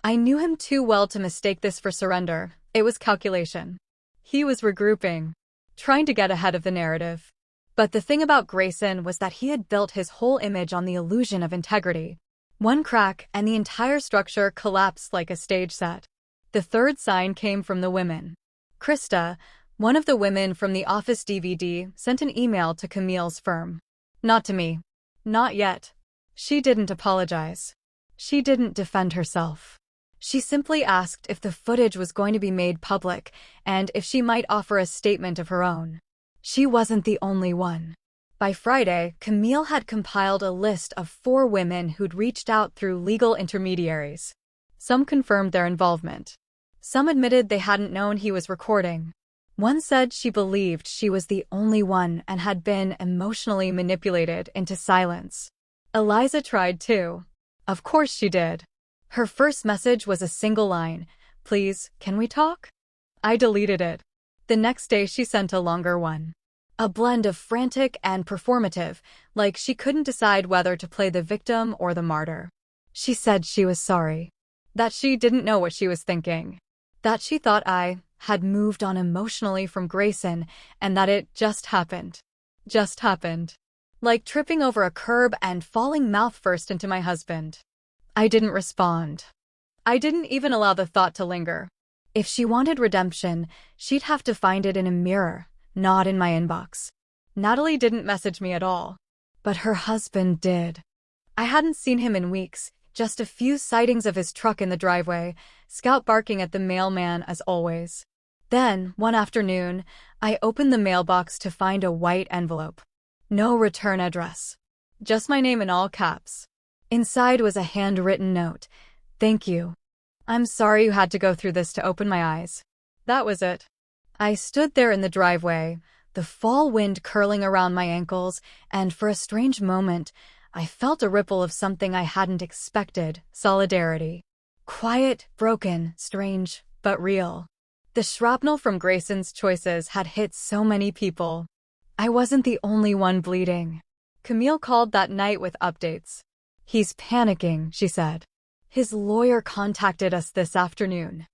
I knew him too well to mistake this for surrender. It was calculation. He was regrouping. Trying to get ahead of the narrative. But the thing about Grayson was that he had built his whole image on the illusion of integrity. One crack, and the entire structure collapsed like a stage set. The third sign came from the women. Krista, one of the women from the Office DVD, sent an email to Camille's firm. Not to me. Not yet. She didn't apologize. She didn't defend herself. She simply asked if the footage was going to be made public and if she might offer a statement of her own. She wasn't the only one. By Friday, Camille had compiled a list of 4 women who'd reached out through legal intermediaries. Some confirmed their involvement. Some admitted they hadn't known he was recording. One said she believed she was the only one and had been emotionally manipulated into silence. Eliza tried too. Of course she did. Her first message was a single line, "Please, can we talk?" I deleted it. The next day she sent a longer one. A blend of frantic and performative, like she couldn't decide whether to play the victim or the martyr. She said she was sorry. That she didn't know what she was thinking. That she thought I had moved on emotionally from Grayson and that it just happened. Just happened. Like tripping over a curb and falling mouth first into my husband. I didn't respond. I didn't even allow the thought to linger. If she wanted redemption, she'd have to find it in a mirror, not in my inbox. Natalie didn't message me at all. But her husband did. I hadn't seen him in weeks, just a few sightings of his truck in the driveway, Scout barking at the mailman as always. Then, one afternoon, I opened the mailbox to find a white envelope. No return address. Just my name in all caps. Inside was a handwritten note. Thank you. I'm sorry you had to go through this to open my eyes. That was it. I stood there in the driveway, the fall wind curling around my ankles, and for a strange moment, I felt a ripple of something I hadn't expected, solidarity. Quiet, broken, strange, but real. The shrapnel from Grayson's choices had hit so many people. I wasn't the only one bleeding. Camille called that night with updates. He's panicking, she said. His lawyer contacted us this afternoon.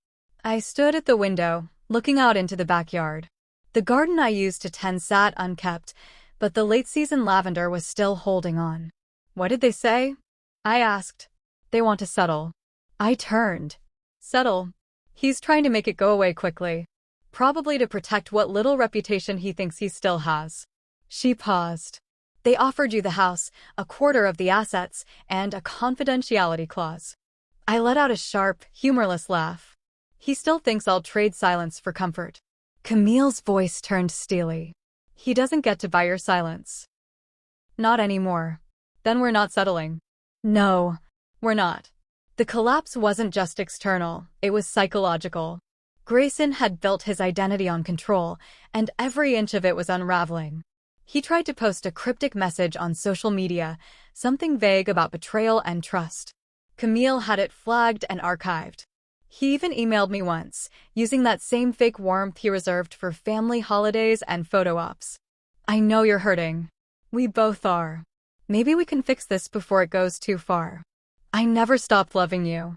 I stood at the window, looking out into the backyard. The garden I used to tend sat unkept, but the late-season lavender was still holding on. What did they say? I asked. They want to settle. I turned. Settle? He's trying to make it go away quickly. Probably to protect what little reputation he thinks he still has. She paused. They offered you the house, a quarter of the assets, and a confidentiality clause. I let out a sharp, humorless laugh. He still thinks I'll trade silence for comfort. Camille's voice turned steely. He doesn't get to buy your silence. Not anymore. Then we're not settling. No, we're not. The collapse wasn't just external, it was psychological. Grayson had built his identity on control, and every inch of it was unraveling. He tried to post a cryptic message on social media, something vague about betrayal and trust. Camille had it flagged and archived. He even emailed me once, using that same fake warmth he reserved for family holidays and photo ops. I know you're hurting. We both are. Maybe we can fix this before it goes too far. I never stopped loving you.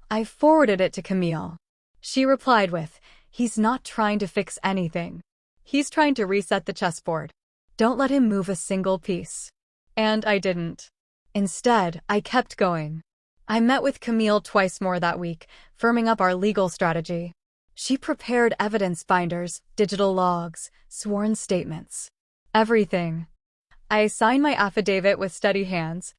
I forwarded it to Camille. She replied with, he's not trying to fix anything. He's trying to reset the chessboard. Don't let him move a single piece. And I didn't. Instead, I kept going. I met with Camille twice more that week, firming up our legal strategy. She prepared evidence binders, digital logs, sworn statements. Everything. I signed my affidavit with steady hands.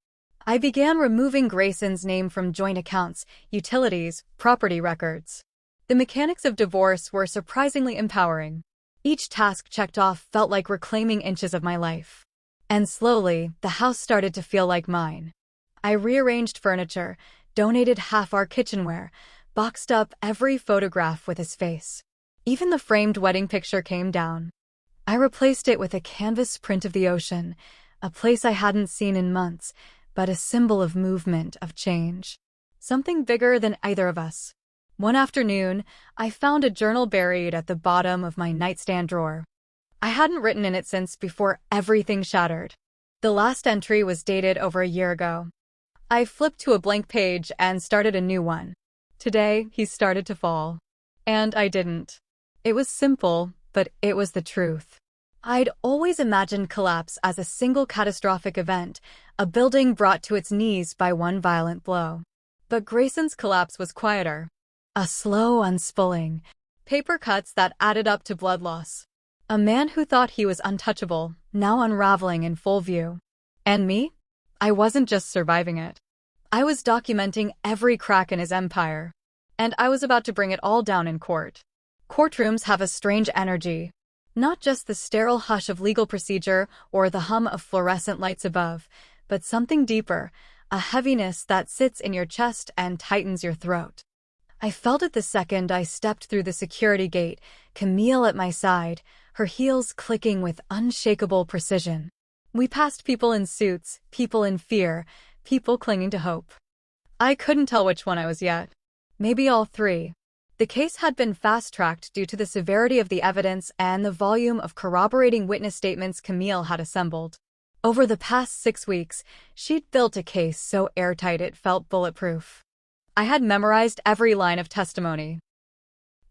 I began removing Grayson's name from joint accounts, utilities, property records. The mechanics of divorce were surprisingly empowering. Each task checked off felt like reclaiming inches of my life. And slowly, the house started to feel like mine. I rearranged furniture, donated half our kitchenware, boxed up every photograph with his face. Even the framed wedding picture came down. I replaced it with a canvas print of the ocean, a place I hadn't seen in months, but a symbol of movement, of change. Something bigger than either of us. One afternoon, I found a journal buried at the bottom of my nightstand drawer. I hadn't written in it since before everything shattered. The last entry was dated over a year ago. I flipped to a blank page and started a new one. Today, he started to fall. And I didn't. It was simple, but it was the truth. I'd always imagined collapse as a single catastrophic event, a building brought to its knees by one violent blow. But Grayson's collapse was quieter. A slow unspooling, paper cuts that added up to blood loss. A man who thought he was untouchable, now unraveling in full view. And me? I wasn't just surviving it. I was documenting every crack in his empire. And I was about to bring it all down in court. Courtrooms have a strange energy. Not just the sterile hush of legal procedure or the hum of fluorescent lights above, but something deeper, a heaviness that sits in your chest and tightens your throat. I felt it the second I stepped through the security gate, Camille at my side, her heels clicking with unshakable precision. We passed people in suits, people in fear, people clinging to hope. I couldn't tell which one I was yet. Maybe all three. The case had been fast-tracked due to the severity of the evidence and the volume of corroborating witness statements Camille had assembled. Over the past 6 weeks, she'd built a case so airtight it felt bulletproof. I had memorized every line of testimony.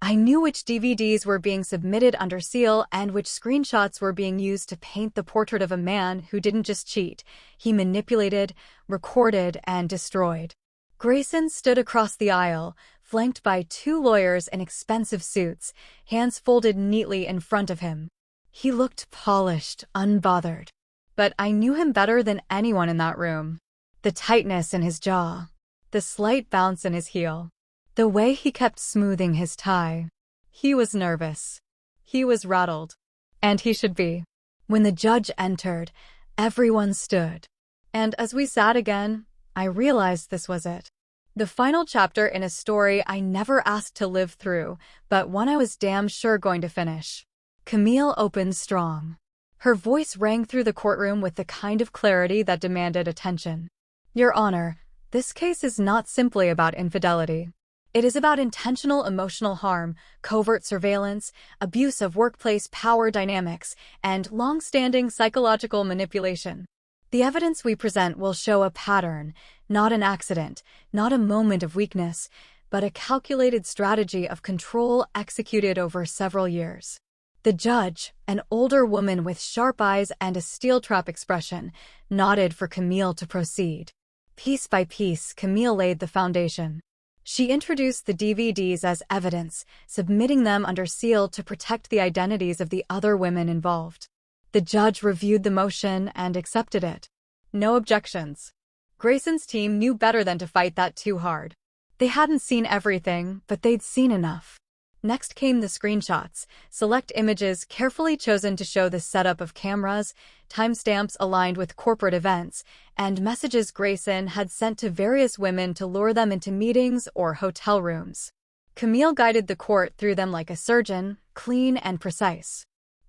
I knew which DVDs were being submitted under seal and which screenshots were being used to paint the portrait of a man who didn't just cheat, he manipulated, recorded, and destroyed. Grayson stood across the aisle, flanked by 2 lawyers in expensive suits, hands folded neatly in front of him. He looked polished, unbothered. But I knew him better than anyone in that room. The tightness in his jaw, the slight bounce in his heel, the way he kept smoothing his tie. He was nervous. He was rattled. And he should be. When the judge entered, everyone stood. And as we sat again, I realized this was it. The final chapter in a story I never asked to live through, but one I was damn sure going to finish. Camille opened strong. Her voice rang through the courtroom with the kind of clarity that demanded attention. Your Honor, this case is not simply about infidelity. It is about intentional emotional harm, covert surveillance, abuse of workplace power dynamics, and long-standing psychological manipulation. The evidence we present will show a pattern, not an accident, not a moment of weakness, but a calculated strategy of control executed over several years. The judge, an older woman with sharp eyes and a steel-trap expression, nodded for Camille to proceed. Piece by piece, Camille laid the foundation. She introduced the DVDs as evidence, submitting them under seal to protect the identities of the other women involved. The judge reviewed the motion and accepted it. No objections. Grayson's team knew better than to fight that too hard. They hadn't seen everything, but they'd seen enough. Next came the screenshots, select images carefully chosen to show the setup of cameras, timestamps aligned with corporate events, and messages Grayson had sent to various women to lure them into meetings or hotel rooms. Camille guided the court through them like a surgeon, clean and precise.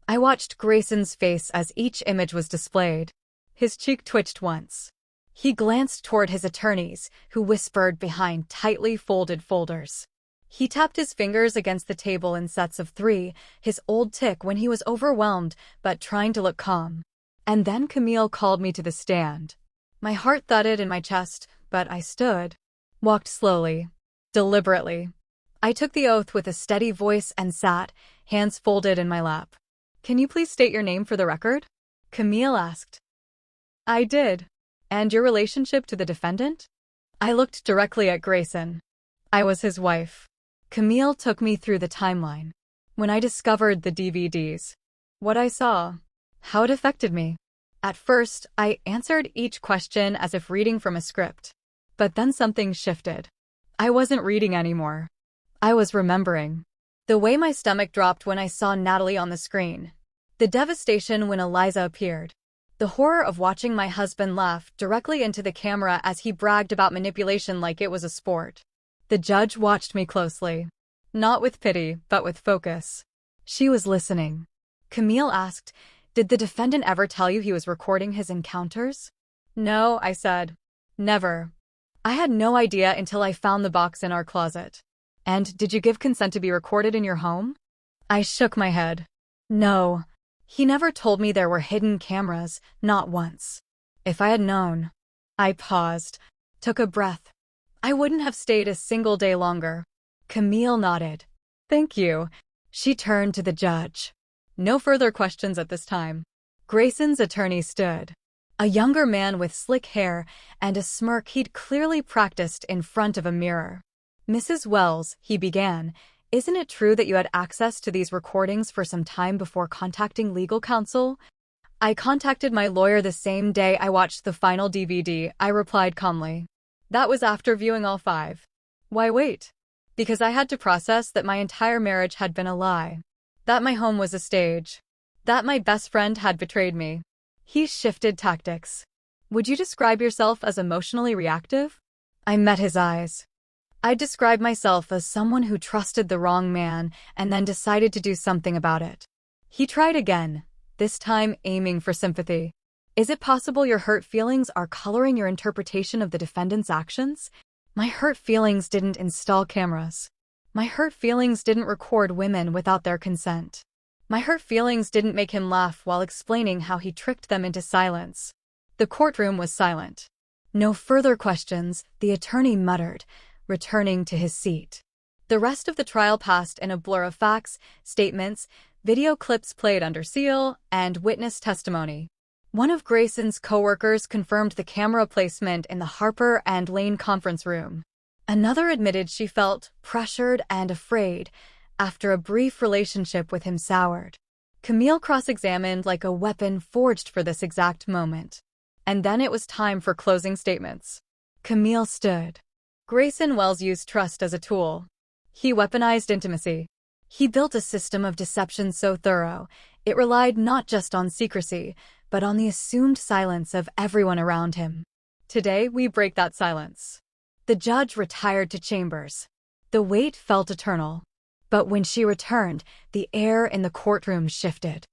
I watched Grayson's face as each image was displayed. His cheek twitched once. He glanced toward his attorneys, who whispered behind tightly folded folders. He tapped his fingers against the table in sets of 3, his old tic when he was overwhelmed, but trying to look calm. And then Camille called me to the stand. My heart thudded in my chest, but I stood. Walked slowly. Deliberately. I took the oath with a steady voice and sat, hands folded in my lap. Can you please state your name for the record? Camille asked. I did. And your relationship to the defendant? I looked directly at Grayson. I was his wife. Camille took me through the timeline. When I discovered the DVDs, what I saw, how it affected me. At first, I answered each question as if reading from a script. But then something shifted. I wasn't reading anymore. I was remembering. The way my stomach dropped when I saw Natalie on the screen. The devastation when Eliza appeared. The horror of watching my husband laugh directly into the camera as he bragged about manipulation like it was a sport. The judge watched me closely. Not with pity, but with focus. She was listening. Camille asked, "Did the defendant ever tell you he was recording his encounters?" "No," I said. "Never. I had no idea until I found the box in our closet." "And did you give consent to be recorded in your home?" I shook my head. "No. He never told me there were hidden cameras, not once. If I had known." I paused, took a breath. I wouldn't have stayed a single day longer. Camille nodded. "Thank you." She turned to the judge. No further questions at this time. Grayson's attorney stood. A younger man with slick hair and a smirk he'd clearly practiced in front of a mirror. "Mrs. Wells," he began, "isn't it true that you had access to these recordings for some time before contacting legal counsel?" "I contacted my lawyer the same day I watched the final DVD," I replied calmly. "That was after viewing all 5. "Why wait?" "Because I had to process that my entire marriage had been a lie. That my home was a stage. That my best friend had betrayed me." He shifted tactics. "Would you describe yourself as emotionally reactive?" I met his eyes. "I describe myself as someone who trusted the wrong man and then decided to do something about it." He tried again, this time aiming for sympathy. "Is it possible your hurt feelings are coloring your interpretation of the defendant's actions?" My hurt feelings didn't install cameras. My hurt feelings didn't record women without their consent. My hurt feelings didn't make him laugh while explaining how he tricked them into silence. The courtroom was silent. No further questions, the attorney muttered, returning to his seat. The rest of the trial passed in a blur of facts, statements, video clips played under seal, and witness testimony. One of Grayson's coworkers confirmed the camera placement in the Harper and Lane conference room. Another admitted she felt pressured and afraid after a brief relationship with him soured. Camille cross-examined like a weapon forged for this exact moment. And then it was time for closing statements. Camille stood. Grayson Wells used trust as a tool. He weaponized intimacy. He built a system of deception so thorough, it relied not just on secrecy, but on the assumed silence of everyone around him. Today, we break that silence. The judge retired to chambers. The wait felt eternal. But when she returned, the air in the courtroom shifted.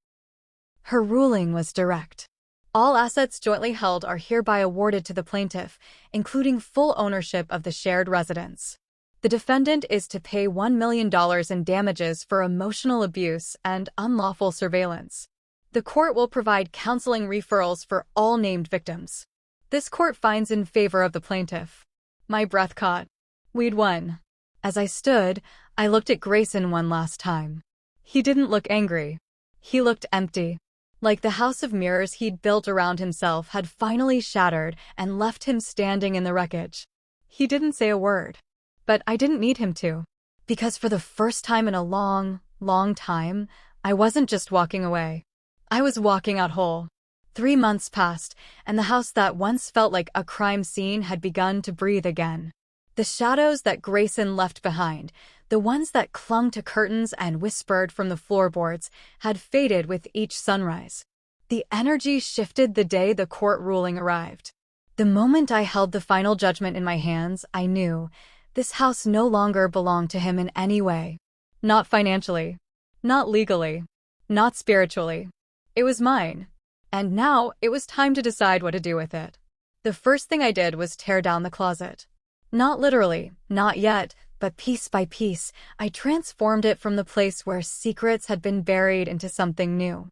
Her ruling was direct. All assets jointly held are hereby awarded to the plaintiff, including full ownership of the shared residence. The defendant is to pay $1 million in damages for emotional abuse and unlawful surveillance. The court will provide counseling referrals for all named victims. This court finds in favor of the plaintiff. My breath caught. We'd won. As I stood, I looked at Grayson one last time. He didn't look angry. He looked empty. Like the house of mirrors he'd built around himself had finally shattered and left him standing in the wreckage. He didn't say a word. But I didn't need him to. Because for the first time in a long, long time, I wasn't just walking away. I was walking out whole. 3 months passed, and the house that once felt like a crime scene had begun to breathe again. The shadows that Grayson left behind, the ones that clung to curtains and whispered from the floorboards, had faded with each sunrise. The energy shifted the day the court ruling arrived. The moment I held the final judgment in my hands, I knew this house no longer belonged to him in any way. Not financially. Not legally. Not spiritually. It was mine. And now it was time to decide what to do with it. The first thing I did was tear down the closet. Not literally, not yet, but piece by piece, I transformed it from the place where secrets had been buried into something new.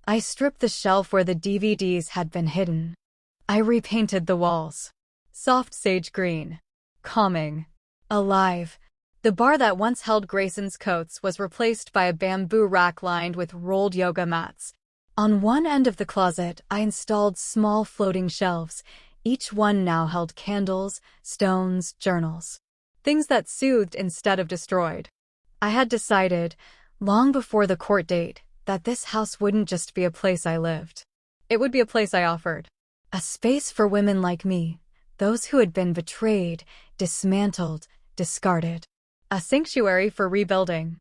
I stripped the shelf where the DVDs had been hidden. I repainted the walls. Soft sage green. Calming. Alive. The bar that once held Grayson's coats was replaced by a bamboo rack lined with rolled yoga mats. On one end of the closet, I installed small floating shelves. Each one now held candles, stones, journals. Things that soothed instead of destroyed. I had decided, long before the court date, that this house wouldn't just be a place I lived. It would be a place I offered. A space for women like me, those who had been betrayed, dismantled, discarded. A sanctuary for rebuilding.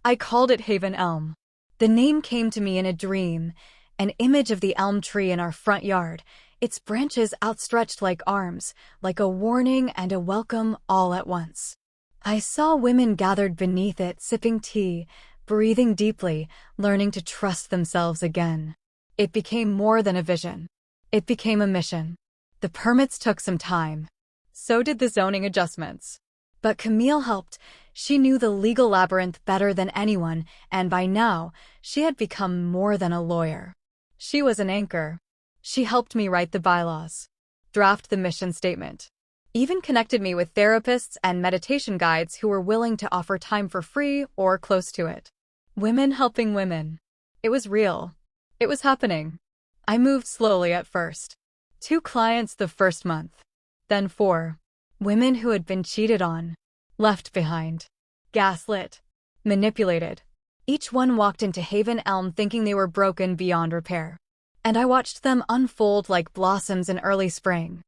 I called it Haven Elm. The name came to me in a dream, an image of the elm tree in our front yard, its branches outstretched like arms, like a warning and a welcome all at once. I saw women gathered beneath it, sipping tea, breathing deeply, learning to trust themselves again. It became more than a vision. It became a mission. The permits took some time. So did the zoning adjustments. But Camille helped. She knew the legal labyrinth better than anyone, and by now, she had become more than a lawyer. She was an anchor. She helped me write the bylaws, draft the mission statement, even connected me with therapists and meditation guides who were willing to offer time for free or close to it. Women helping women. It was real. It was happening. I moved slowly at first. 2 clients the first month. Then 4. Women who had been cheated on, left behind, gaslit, manipulated. Each one walked into Haven Elm thinking they were broken beyond repair. And I watched them unfold like blossoms in early spring.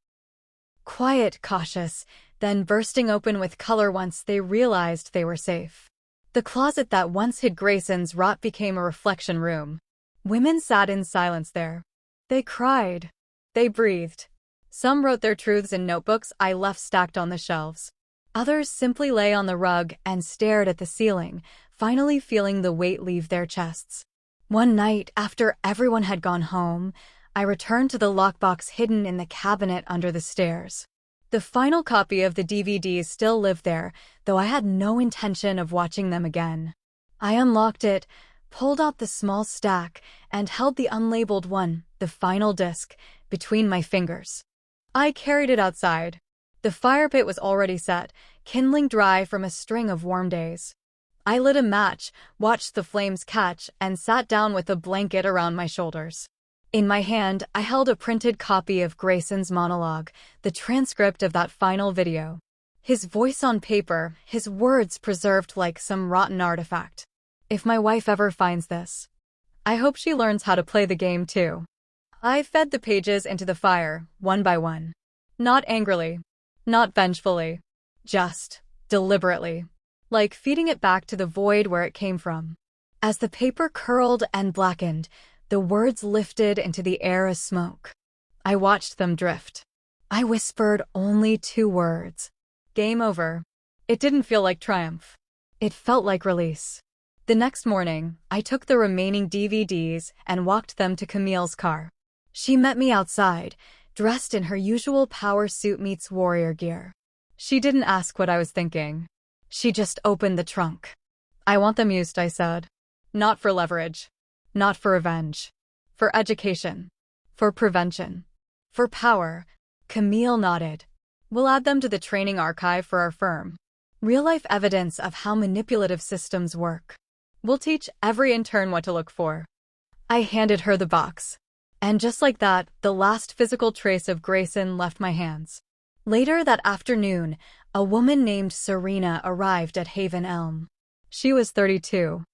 Quiet, cautious, then bursting open with color once they realized they were safe. The closet that once hid Grayson's rot became a reflection room. Women sat in silence there. They cried. They breathed. Some wrote their truths in notebooks I left stacked on the shelves. Others simply lay on the rug and stared at the ceiling, finally feeling the weight leave their chests. One night, after everyone had gone home, I returned to the lockbox hidden in the cabinet under the stairs. The final copy of the DVDs still lived there, though I had no intention of watching them again. I unlocked it, pulled out the small stack, and held the unlabeled one, the final disc, between my fingers. I carried it outside. The fire pit was already set, kindling dry from a string of warm days. I lit a match, watched the flames catch, and sat down with a blanket around my shoulders. In my hand, I held a printed copy of Grayson's monologue, the transcript of that final video. His voice on paper, his words preserved like some rotten artifact. If my wife ever finds this, I hope she learns how to play the game too. I fed the pages into the fire, one by one. Not angrily. Not vengefully. Just deliberately. Like feeding it back to the void where it came from. As the paper curled and blackened, The words lifted into the air as smoke. I watched them drift. I whispered only 2 words. Game over. It didn't feel like triumph. It felt like release. The next morning, I took the remaining DVDs and walked them to Camille's car. She met me outside, dressed in her usual power suit meets warrior gear. She didn't ask what I was thinking. She just opened the trunk. I want them used, I said. Not for leverage. Not for revenge. For education. For prevention. For power. Camille nodded. We'll add them to the training archive for our firm. Real-life evidence of how manipulative systems work. We'll teach every intern what to look for. I handed her the box. And just like that, the last physical trace of Grayson left my hands. Later that afternoon, a woman named Serena arrived at Haven Elm. She was 32.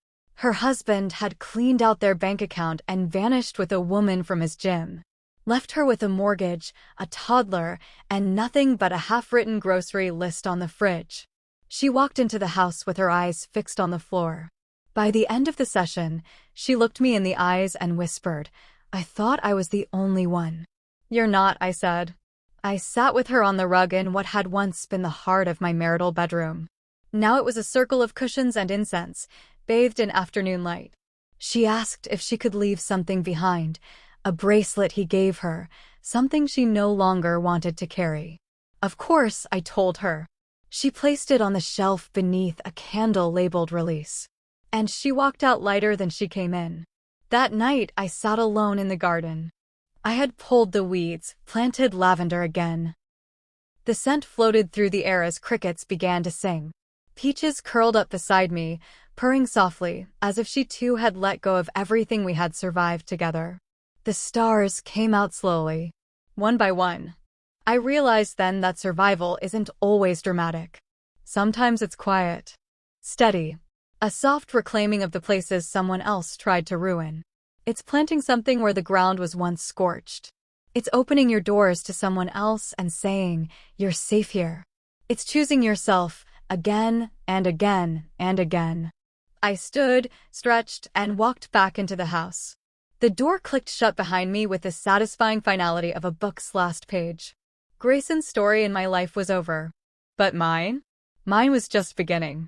Her husband had cleaned out their bank account and vanished with a woman from his gym. Left her with a mortgage, a toddler, and nothing but a half-written grocery list on the fridge. She walked into the house with her eyes fixed on the floor. By the end of the session, she looked me in the eyes and whispered, I thought I was the only one. You're not, I said. I sat with her on the rug in what had once been the heart of my marital bedroom. Now it was a circle of cushions and incense, bathed in afternoon light. She asked if she could leave something behind, a bracelet he gave her, something she no longer wanted to carry. Of course, I told her. She placed it on the shelf beneath a candle labeled release. And she walked out lighter than she came in. That night, I sat alone in the garden. I had pulled the weeds, planted lavender again. The scent floated through the air as crickets began to sing. Peaches curled up beside me, purring softly, as if she too had let go of everything we had survived together. The stars came out slowly, one by one. I realized then that survival isn't always dramatic. Sometimes it's quiet, steady, a soft reclaiming of the places someone else tried to ruin. It's planting something where the ground was once scorched. It's opening your doors to someone else and saying, you're safe here. It's choosing yourself again and again and again. I stood, stretched, and walked back into the house. The door clicked shut behind me with the satisfying finality of a book's last page. Grayson's story in my life was over. But mine? Mine was just beginning.